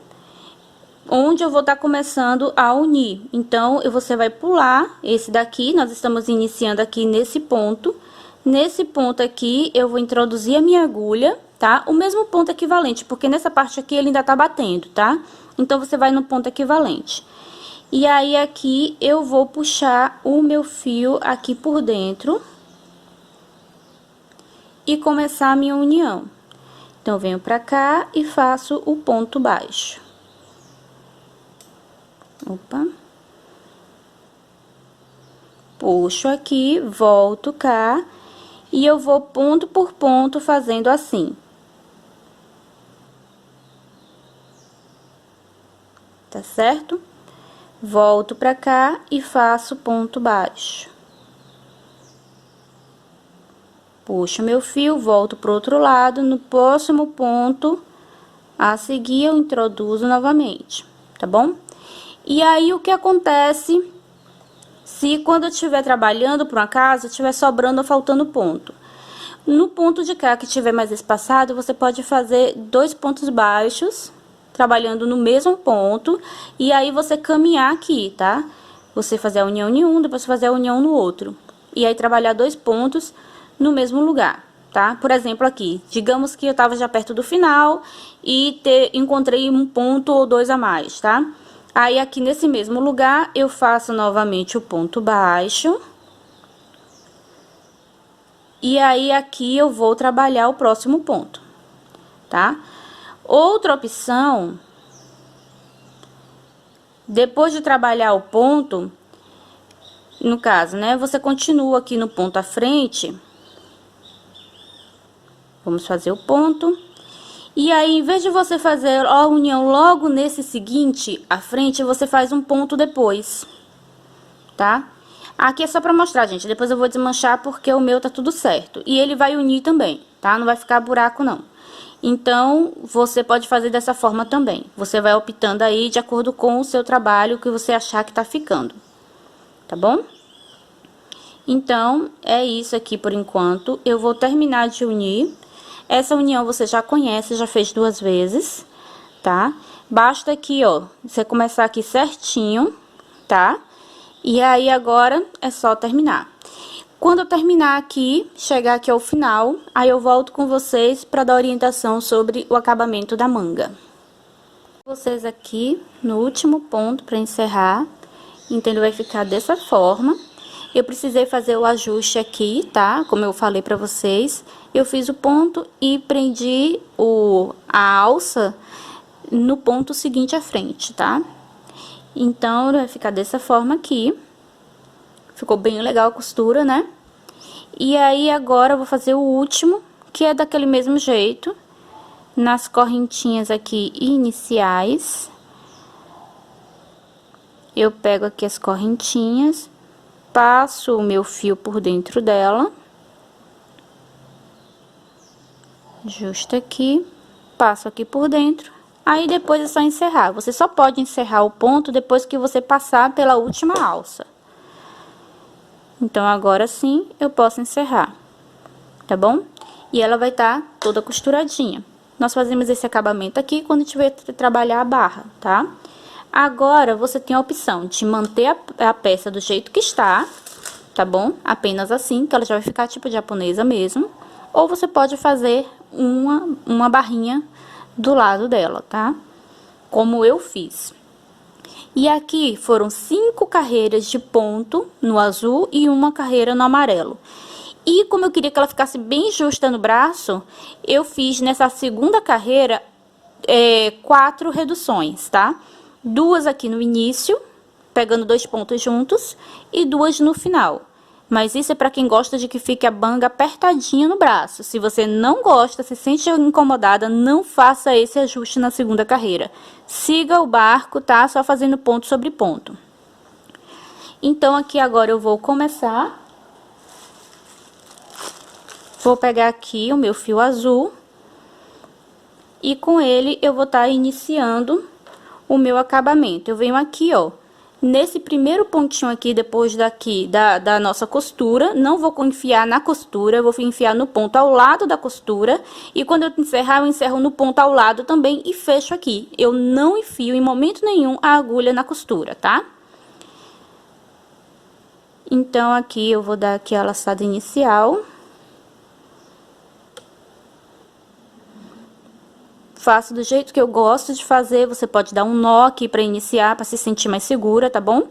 Onde eu vou estar começando a unir. Então, você vai pular esse daqui, nós estamos iniciando aqui nesse ponto. Nesse ponto aqui, eu vou introduzir a minha agulha, tá? O mesmo ponto equivalente, porque nessa parte aqui ele ainda tá batendo, tá? Então, você vai no ponto equivalente. E aí, aqui, eu vou puxar o meu fio aqui por dentro. E começar a minha união. Então, eu venho pra cá e faço o ponto baixo. Opa. Puxo aqui, volto cá. E eu vou ponto por ponto fazendo assim. Tá certo? Volto pra cá e faço ponto baixo. Puxo meu fio, volto pro outro lado, no próximo ponto a seguir eu introduzo novamente, tá bom? E aí, o que acontece se quando eu estiver trabalhando, por um acaso, estiver sobrando ou faltando ponto? No ponto de cá que estiver mais espaçado, você pode fazer 2 pontos baixos, trabalhando no mesmo ponto, e aí você caminhar aqui, tá? Você fazer a união em um, depois fazer a união no outro. E aí, trabalhar 2 pontos no mesmo lugar, tá? Por exemplo, aqui, digamos que eu tava já perto do final e encontrei um ponto ou 2 a mais, tá? Aí, aqui nesse mesmo lugar, eu faço novamente o ponto baixo. E aí, aqui eu vou trabalhar o próximo ponto, tá? Outra opção, depois de trabalhar o ponto, no caso, né? Você continua aqui no ponto à frente. Vamos fazer o ponto. E aí, em vez de você fazer a união logo nesse seguinte, à frente, você faz um ponto depois, tá? Aqui é só pra mostrar, gente. Depois eu vou desmanchar porque o meu tá tudo certo. E ele vai unir também, tá? Não vai ficar buraco, não. Então, você pode fazer dessa forma também. Você vai optando aí de acordo com o seu trabalho, que você achar que tá ficando. Tá bom? Então, é isso aqui por enquanto. Eu vou terminar de unir. Essa união você já conhece, já fez 2 vezes, tá? Basta aqui, ó, você começar aqui certinho, tá? E aí, agora, é só terminar. Quando eu terminar aqui, chegar aqui ao final, aí eu volto com vocês para dar orientação sobre o acabamento da manga. Vocês aqui, no último ponto, para encerrar, entendeu? Vai ficar dessa forma. Eu precisei fazer o ajuste aqui, tá? Como eu falei pra vocês, eu fiz o ponto e prendi a alça no ponto seguinte à frente, tá? Então, vai ficar dessa forma aqui. Ficou bem legal a costura, né? E aí, agora eu vou fazer o último, que é daquele mesmo jeito. Nas correntinhas aqui iniciais. Eu pego aqui as correntinhas, passo o meu fio por dentro dela. Justo aqui, passo aqui por dentro. Aí, depois é só encerrar. Você só pode encerrar o ponto depois que você passar pela última alça. Então, agora sim, eu posso encerrar, tá bom? E ela vai estar toda costuradinha. Nós fazemos esse acabamento aqui quando tiver que trabalhar a barra, tá? Agora, você tem a opção de manter a peça do jeito que está, tá bom? Apenas assim, que ela já vai ficar tipo japonesa mesmo. Ou você pode fazer uma barrinha do lado dela, tá? Como eu fiz. E aqui foram 5 carreiras de ponto no azul e uma carreira no amarelo. E como eu queria que ela ficasse bem justa no braço, eu fiz nessa segunda carreira 4 reduções, tá? 2 aqui no início, pegando 2 pontos juntos, e 2 no final. Mas isso é para quem gosta de que fique a manga apertadinha no braço. Se você não gosta, se sente incomodada, não faça esse ajuste na segunda carreira. Siga o barco, tá? Só fazendo ponto sobre ponto. Então, aqui agora eu vou começar. Vou pegar aqui o meu fio azul. E com ele eu vou estar iniciando o meu acabamento. Eu venho aqui, ó. Nesse primeiro pontinho aqui, depois daqui da nossa costura, não vou enfiar na costura, eu vou enfiar no ponto ao lado da costura. E quando eu encerrar, eu encerro no ponto ao lado também e fecho aqui. Eu não enfio em momento nenhum a agulha na costura, tá? Então, aqui eu vou dar aqui a laçada inicial. Faço do jeito que eu gosto de fazer, você pode dar um nó aqui para iniciar, para se sentir mais segura, tá bom?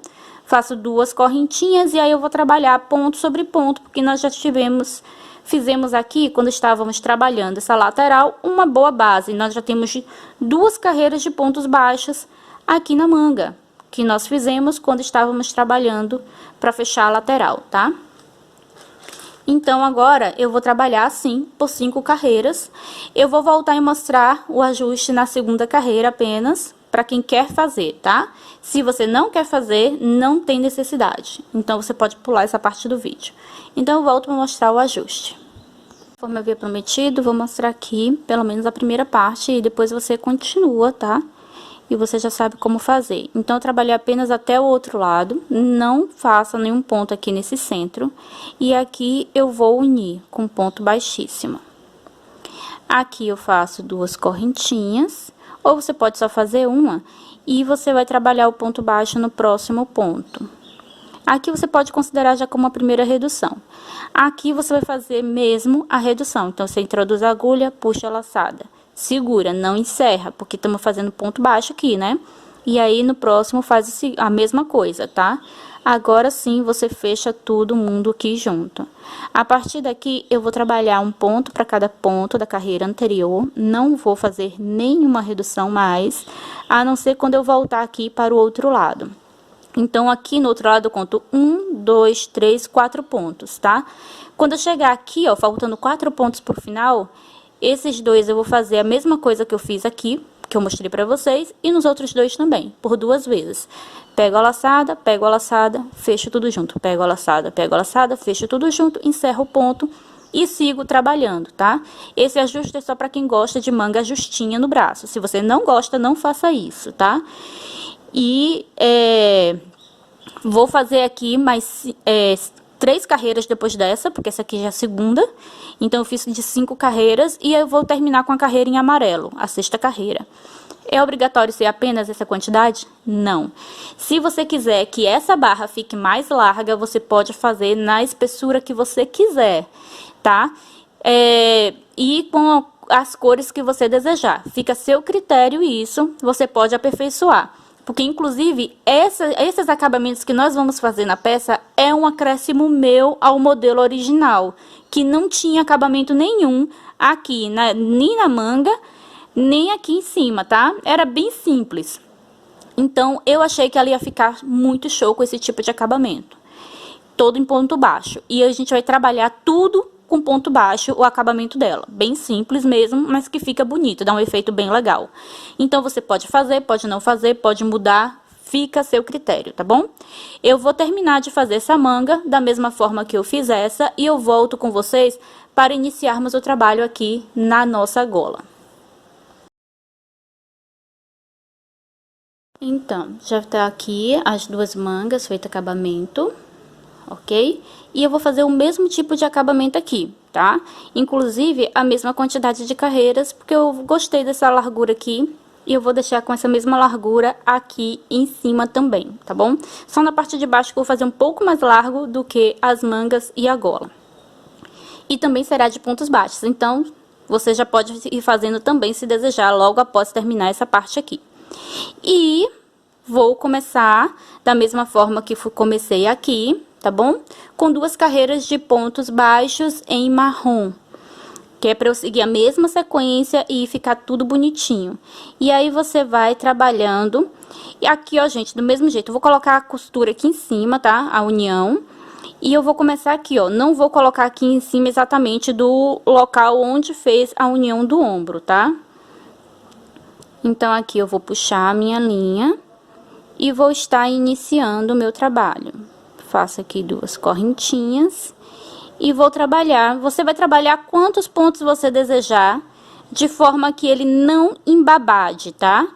Faço 2 correntinhas e aí eu vou trabalhar ponto sobre ponto, porque nós já fizemos aqui, quando estávamos trabalhando essa lateral, uma boa base. Nós já temos 2 carreiras de pontos baixos aqui na manga, que nós fizemos quando estávamos trabalhando para fechar a lateral, tá? Então, agora, eu vou trabalhar assim, por 5 carreiras. Eu vou voltar e mostrar o ajuste na segunda carreira apenas, para quem quer fazer, tá? Se você não quer fazer, não tem necessidade. Então, você pode pular essa parte do vídeo. Então, eu volto para mostrar o ajuste. Conforme eu havia prometido, vou mostrar aqui, pelo menos a primeira parte, e depois você continua, tá? E você já sabe como fazer. Então, eu trabalhei apenas até o outro lado, não faça nenhum ponto aqui nesse centro. E aqui eu vou unir com ponto baixíssimo. Aqui eu faço 2 correntinhas, ou você pode só fazer uma, e você vai trabalhar o ponto baixo no próximo ponto. Aqui você pode considerar já como a primeira redução. Aqui você vai fazer mesmo a redução, então você introduz a agulha, puxa a laçada. Segura, não encerra, porque estamos fazendo ponto baixo aqui, né? E aí, no próximo, faz a mesma coisa, tá? Agora sim, você fecha todo mundo aqui junto. A partir daqui, eu vou trabalhar um ponto para cada ponto da carreira anterior. Não vou fazer nenhuma redução mais, a não ser quando eu voltar aqui para o outro lado. Então, aqui no outro lado, eu conto 1, 2, 3, 4 pontos, tá? Quando eu chegar aqui, ó, faltando 4 pontos pro final... Esses 2 eu vou fazer a mesma coisa que eu fiz aqui, que eu mostrei pra vocês, e nos outros 2 também, por 2 vezes. Pego a laçada, fecho tudo junto. Pego a laçada, fecho tudo junto, encerro o ponto e sigo trabalhando, tá? Esse ajuste é só pra quem gosta de manga justinha no braço. Se você não gosta, não faça isso, tá? E vou fazer aqui mais 3 carreiras depois dessa, porque essa aqui já é a segunda. Então, eu fiz de 5 carreiras e eu vou terminar com a carreira em amarelo, a 6ª carreira. É obrigatório ser apenas essa quantidade? Não. Se você quiser que essa barra fique mais larga, você pode fazer na espessura que você quiser, tá? E com as cores que você desejar. Fica a seu critério isso, você pode aperfeiçoar. Porque, inclusive, esses acabamentos que nós vamos fazer na peça é um acréscimo meu ao modelo original, que não tinha acabamento nenhum aqui, nem na manga, nem aqui em cima, tá? Era bem simples. Então, eu achei que ela ia ficar muito show com esse tipo de acabamento. todo em ponto baixo. E a gente vai trabalhar tudo com ponto baixo, o acabamento dela. Bem simples mesmo, mas que fica bonito, dá um efeito bem legal. Então, você pode fazer, pode não fazer, pode mudar, fica a seu critério, tá bom? Eu vou terminar de fazer essa manga da mesma forma que eu fiz essa e eu volto com vocês para iniciarmos o trabalho aqui na nossa gola. Então, já tá aqui as duas mangas feito acabamento, ok? E eu vou fazer o mesmo tipo de acabamento aqui, tá? Inclusive, a mesma quantidade de carreiras, porque eu gostei dessa largura aqui. E eu vou deixar com essa mesma largura aqui em cima também, tá bom? Só na parte de baixo que eu vou fazer um pouco mais largo do que as mangas e a gola. E também será de pontos baixos, então você já pode ir fazendo também se desejar logo após terminar essa parte aqui. E vou começar da mesma forma que comecei aqui, tá bom? Com duas carreiras de pontos baixos em marrom. Que é para eu seguir a mesma sequência e ficar tudo bonitinho. E aí, você vai trabalhando. E aqui, ó, gente, do mesmo jeito, eu vou colocar a costura aqui em cima, tá? A união. E eu vou começar aqui, ó. Não vou colocar aqui em cima exatamente do local onde fez a união do ombro, tá? Então, aqui eu vou puxar a minha linha. E vou estar iniciando o meu trabalho. Faço aqui duas correntinhas. E vou trabalhar, você vai trabalhar quantos pontos você desejar, de forma que ele não embabade, tá?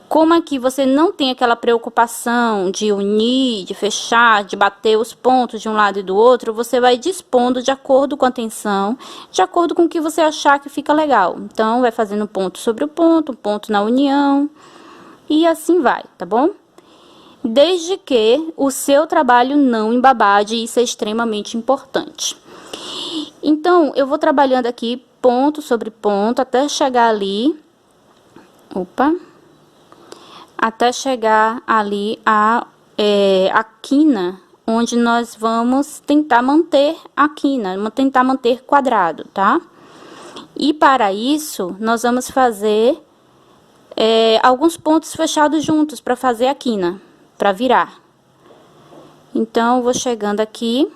Como aqui você não tem aquela preocupação de unir, de fechar, de bater os pontos de um lado e do outro, você vai dispondo de acordo com a tensão, de acordo com o que você achar que fica legal. Então, vai fazendo ponto sobre o ponto, um ponto na união, e assim vai, tá bom? Desde que o seu trabalho não embabade, isso é extremamente importante. Então, eu vou trabalhando aqui ponto sobre ponto até chegar ali. Opa! Até chegar ali a quina, onde nós vamos tentar manter a quina, tentar manter quadrado, tá? E para isso, nós vamos fazer alguns pontos fechados juntos para fazer a quina. Para virar. Então, eu vou chegando aqui.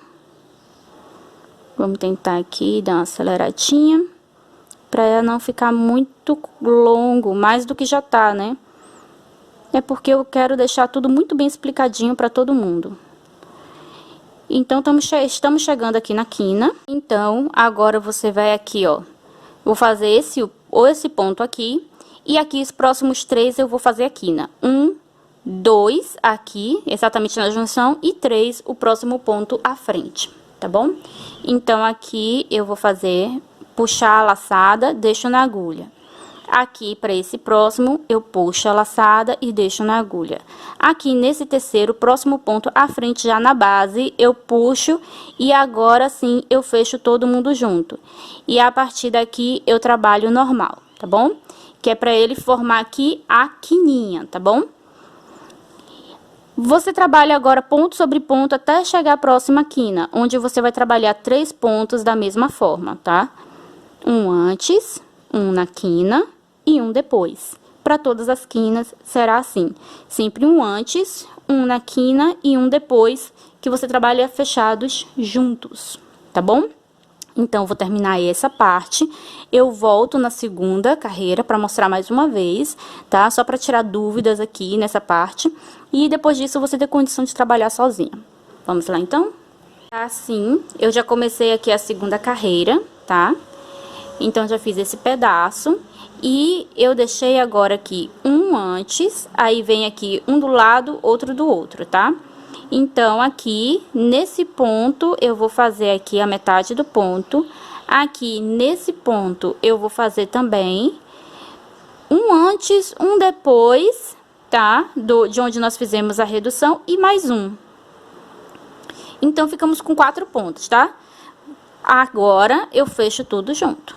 Vamos tentar aqui dar uma aceleradinha. Para não ficar muito longo, mais do que já tá, né? É porque eu quero deixar tudo muito bem explicadinho para todo mundo. Então, estamos chegando aqui na quina. Então, agora você vai aqui, ó. Vou fazer esse ponto aqui. E aqui, os próximos 3, eu vou fazer a quina. 1, 2 aqui, exatamente na junção, e 3, o próximo ponto à frente, tá bom? Então, aqui eu vou fazer, puxar a laçada, deixo na agulha. Aqui, para esse próximo, eu puxo a laçada e deixo na agulha. Aqui, nesse terceiro, próximo ponto à frente, já na base, eu puxo e agora sim, eu fecho todo mundo junto. E a partir daqui, eu trabalho normal, tá bom? Que é para ele formar aqui a quininha, tá bom? Você trabalha agora ponto sobre ponto até chegar à próxima quina, onde você vai trabalhar 3 pontos da mesma forma, tá? Um antes, um na quina e um depois. Para todas as quinas será assim, sempre um antes, um na quina e um depois, que você trabalha fechados juntos, tá bom? Então, vou terminar essa parte, eu volto na segunda carreira para mostrar mais uma vez, tá? Só para tirar dúvidas aqui nessa parte. E depois disso, você ter condição de trabalhar sozinha. Vamos lá, então? Assim, eu já comecei aqui a segunda carreira, tá? Então, já fiz esse pedaço. E eu deixei agora aqui um antes, aí vem aqui um do lado, outro do outro, tá? Então, aqui, nesse ponto, eu vou fazer aqui a metade do ponto. Aqui, nesse ponto, eu vou fazer também um antes, um depois, tá? De onde nós fizemos a redução e mais um. Então, ficamos com 4 pontos, tá? Agora, eu fecho tudo junto.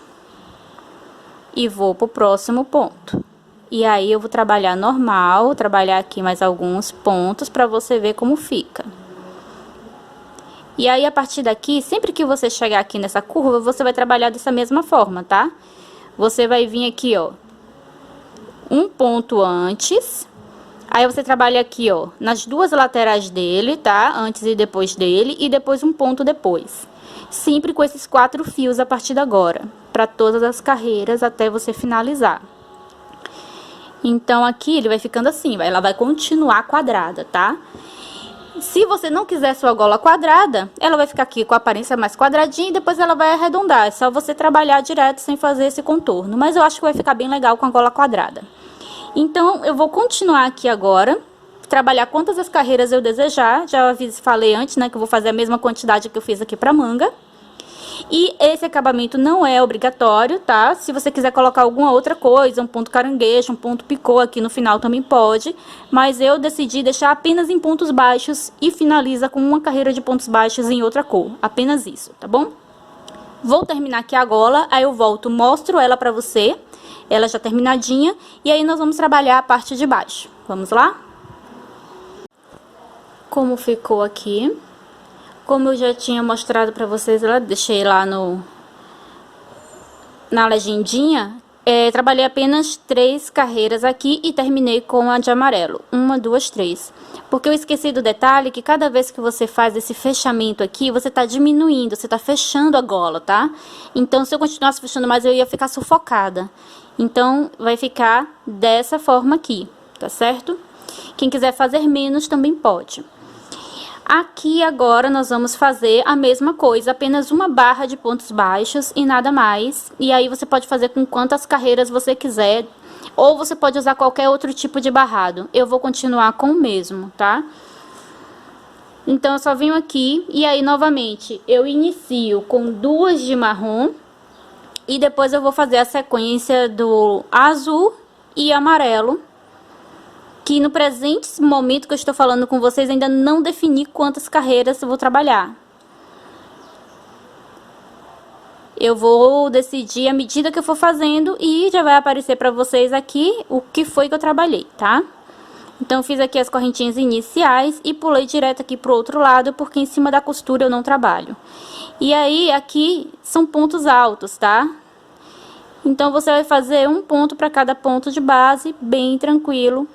E vou pro próximo ponto. E aí, eu vou trabalhar normal, trabalhar aqui mais alguns pontos para você ver como fica. E aí, a partir daqui, sempre que você chegar aqui nessa curva, você vai trabalhar dessa mesma forma, tá? Você vai vir aqui, ó, um ponto antes, Aí você trabalha aqui, ó, nas duas laterais dele, tá? Antes e depois dele, e depois um ponto depois. Sempre com esses 4 fios a partir de agora, para todas as carreiras até você finalizar. Então, aqui ele vai ficando assim, ela vai continuar quadrada, tá? Se você não quiser sua gola quadrada, ela vai ficar aqui com a aparência mais quadradinha e depois ela vai arredondar. É só você trabalhar direto sem fazer esse contorno. Mas eu acho que vai ficar bem legal com a gola quadrada. Então, eu vou continuar aqui agora, trabalhar quantas as carreiras eu desejar. Já falei antes, né, que eu vou fazer a mesma quantidade que eu fiz aqui pra manga. E esse acabamento não é obrigatório, tá? Se você quiser colocar alguma outra coisa, um ponto caranguejo, um ponto picô aqui no final também pode. Mas eu decidi deixar apenas em pontos baixos e finaliza com uma carreira de pontos baixos em outra cor. Apenas isso, tá bom? Vou terminar aqui a gola, aí eu volto, mostro ela pra você, ela já terminadinha. E aí nós vamos trabalhar a parte de baixo. Vamos lá? Como ficou aqui. Como eu já tinha mostrado pra vocês, eu deixei lá na legendinha, trabalhei apenas 3 carreiras aqui e terminei com a de amarelo. 1, 2, 3. Porque eu esqueci do detalhe que cada vez que você faz esse fechamento aqui, você tá diminuindo, você tá fechando a gola, tá? Então, se eu continuasse fechando mais, eu ia ficar sufocada. Então, vai ficar dessa forma aqui, tá certo? Quem quiser fazer menos também pode. Aqui agora nós vamos fazer a mesma coisa, apenas uma barra de pontos baixos e nada mais. E aí você pode fazer com quantas carreiras você quiser, ou você pode usar qualquer outro tipo de barrado. Eu vou continuar com o mesmo, tá? Então eu só venho aqui e aí novamente eu inicio com 2 de marrom e depois eu vou fazer a sequência do azul e amarelo. Que no presente momento que eu estou falando com vocês, ainda não defini quantas carreiras eu vou trabalhar. Eu vou decidir à medida que eu for fazendo e já vai aparecer para vocês aqui o que foi que eu trabalhei, tá? Então, eu fiz aqui as correntinhas iniciais e pulei direto aqui pro outro lado, porque em cima da costura eu não trabalho. E aí, aqui são pontos altos, tá? Então, você vai fazer um ponto para cada ponto de base, bem tranquilo.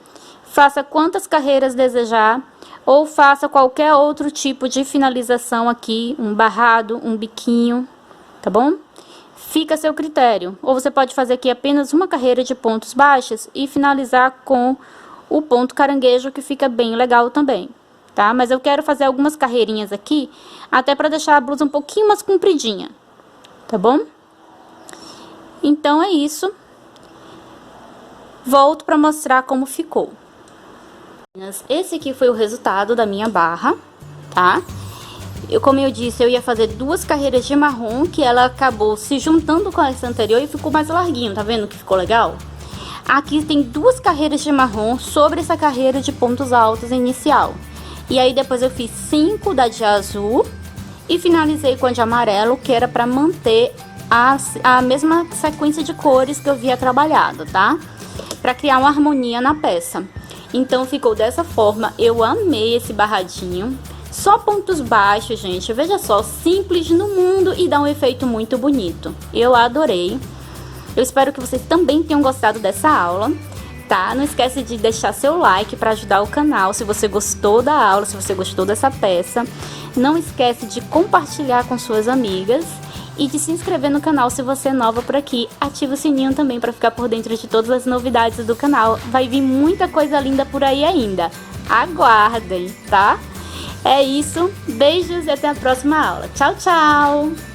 Faça quantas carreiras desejar, ou faça qualquer outro tipo de finalização aqui, um barrado, um biquinho, tá bom? Fica a seu critério. Ou você pode fazer aqui apenas uma carreira de pontos baixos e finalizar com o ponto caranguejo, que fica bem legal também, tá? Mas eu quero fazer algumas carreirinhas aqui, até para deixar a blusa um pouquinho mais compridinha, tá bom? Então, é isso. Volto para mostrar como ficou. Esse aqui foi o resultado da minha barra, tá? Como eu disse, eu ia fazer 2 carreiras de marrom, que ela acabou se juntando com essa anterior e ficou mais larguinho, tá vendo que ficou legal? Aqui tem 2 carreiras de marrom sobre essa carreira de pontos altos inicial. E aí depois eu fiz 5 da de azul e finalizei com a de amarelo, que era pra manter a mesma sequência de cores que eu havia trabalhado, tá? Pra criar uma harmonia na peça. Então, ficou dessa forma. Eu amei esse barradinho. Só pontos baixos, gente. Veja só, simples no mundo e dá um efeito muito bonito. Eu adorei. Eu espero que vocês também tenham gostado dessa aula, tá? Não esquece de deixar seu like para ajudar o canal, se você gostou da aula, se você gostou dessa peça. Não esquece de compartilhar com suas amigas. E de se inscrever no canal se você é nova por aqui. Ativa o sininho também para ficar por dentro de todas as novidades do canal. Vai vir muita coisa linda por aí ainda. Aguardem, tá? É isso. Beijos e até a próxima aula. Tchau, tchau!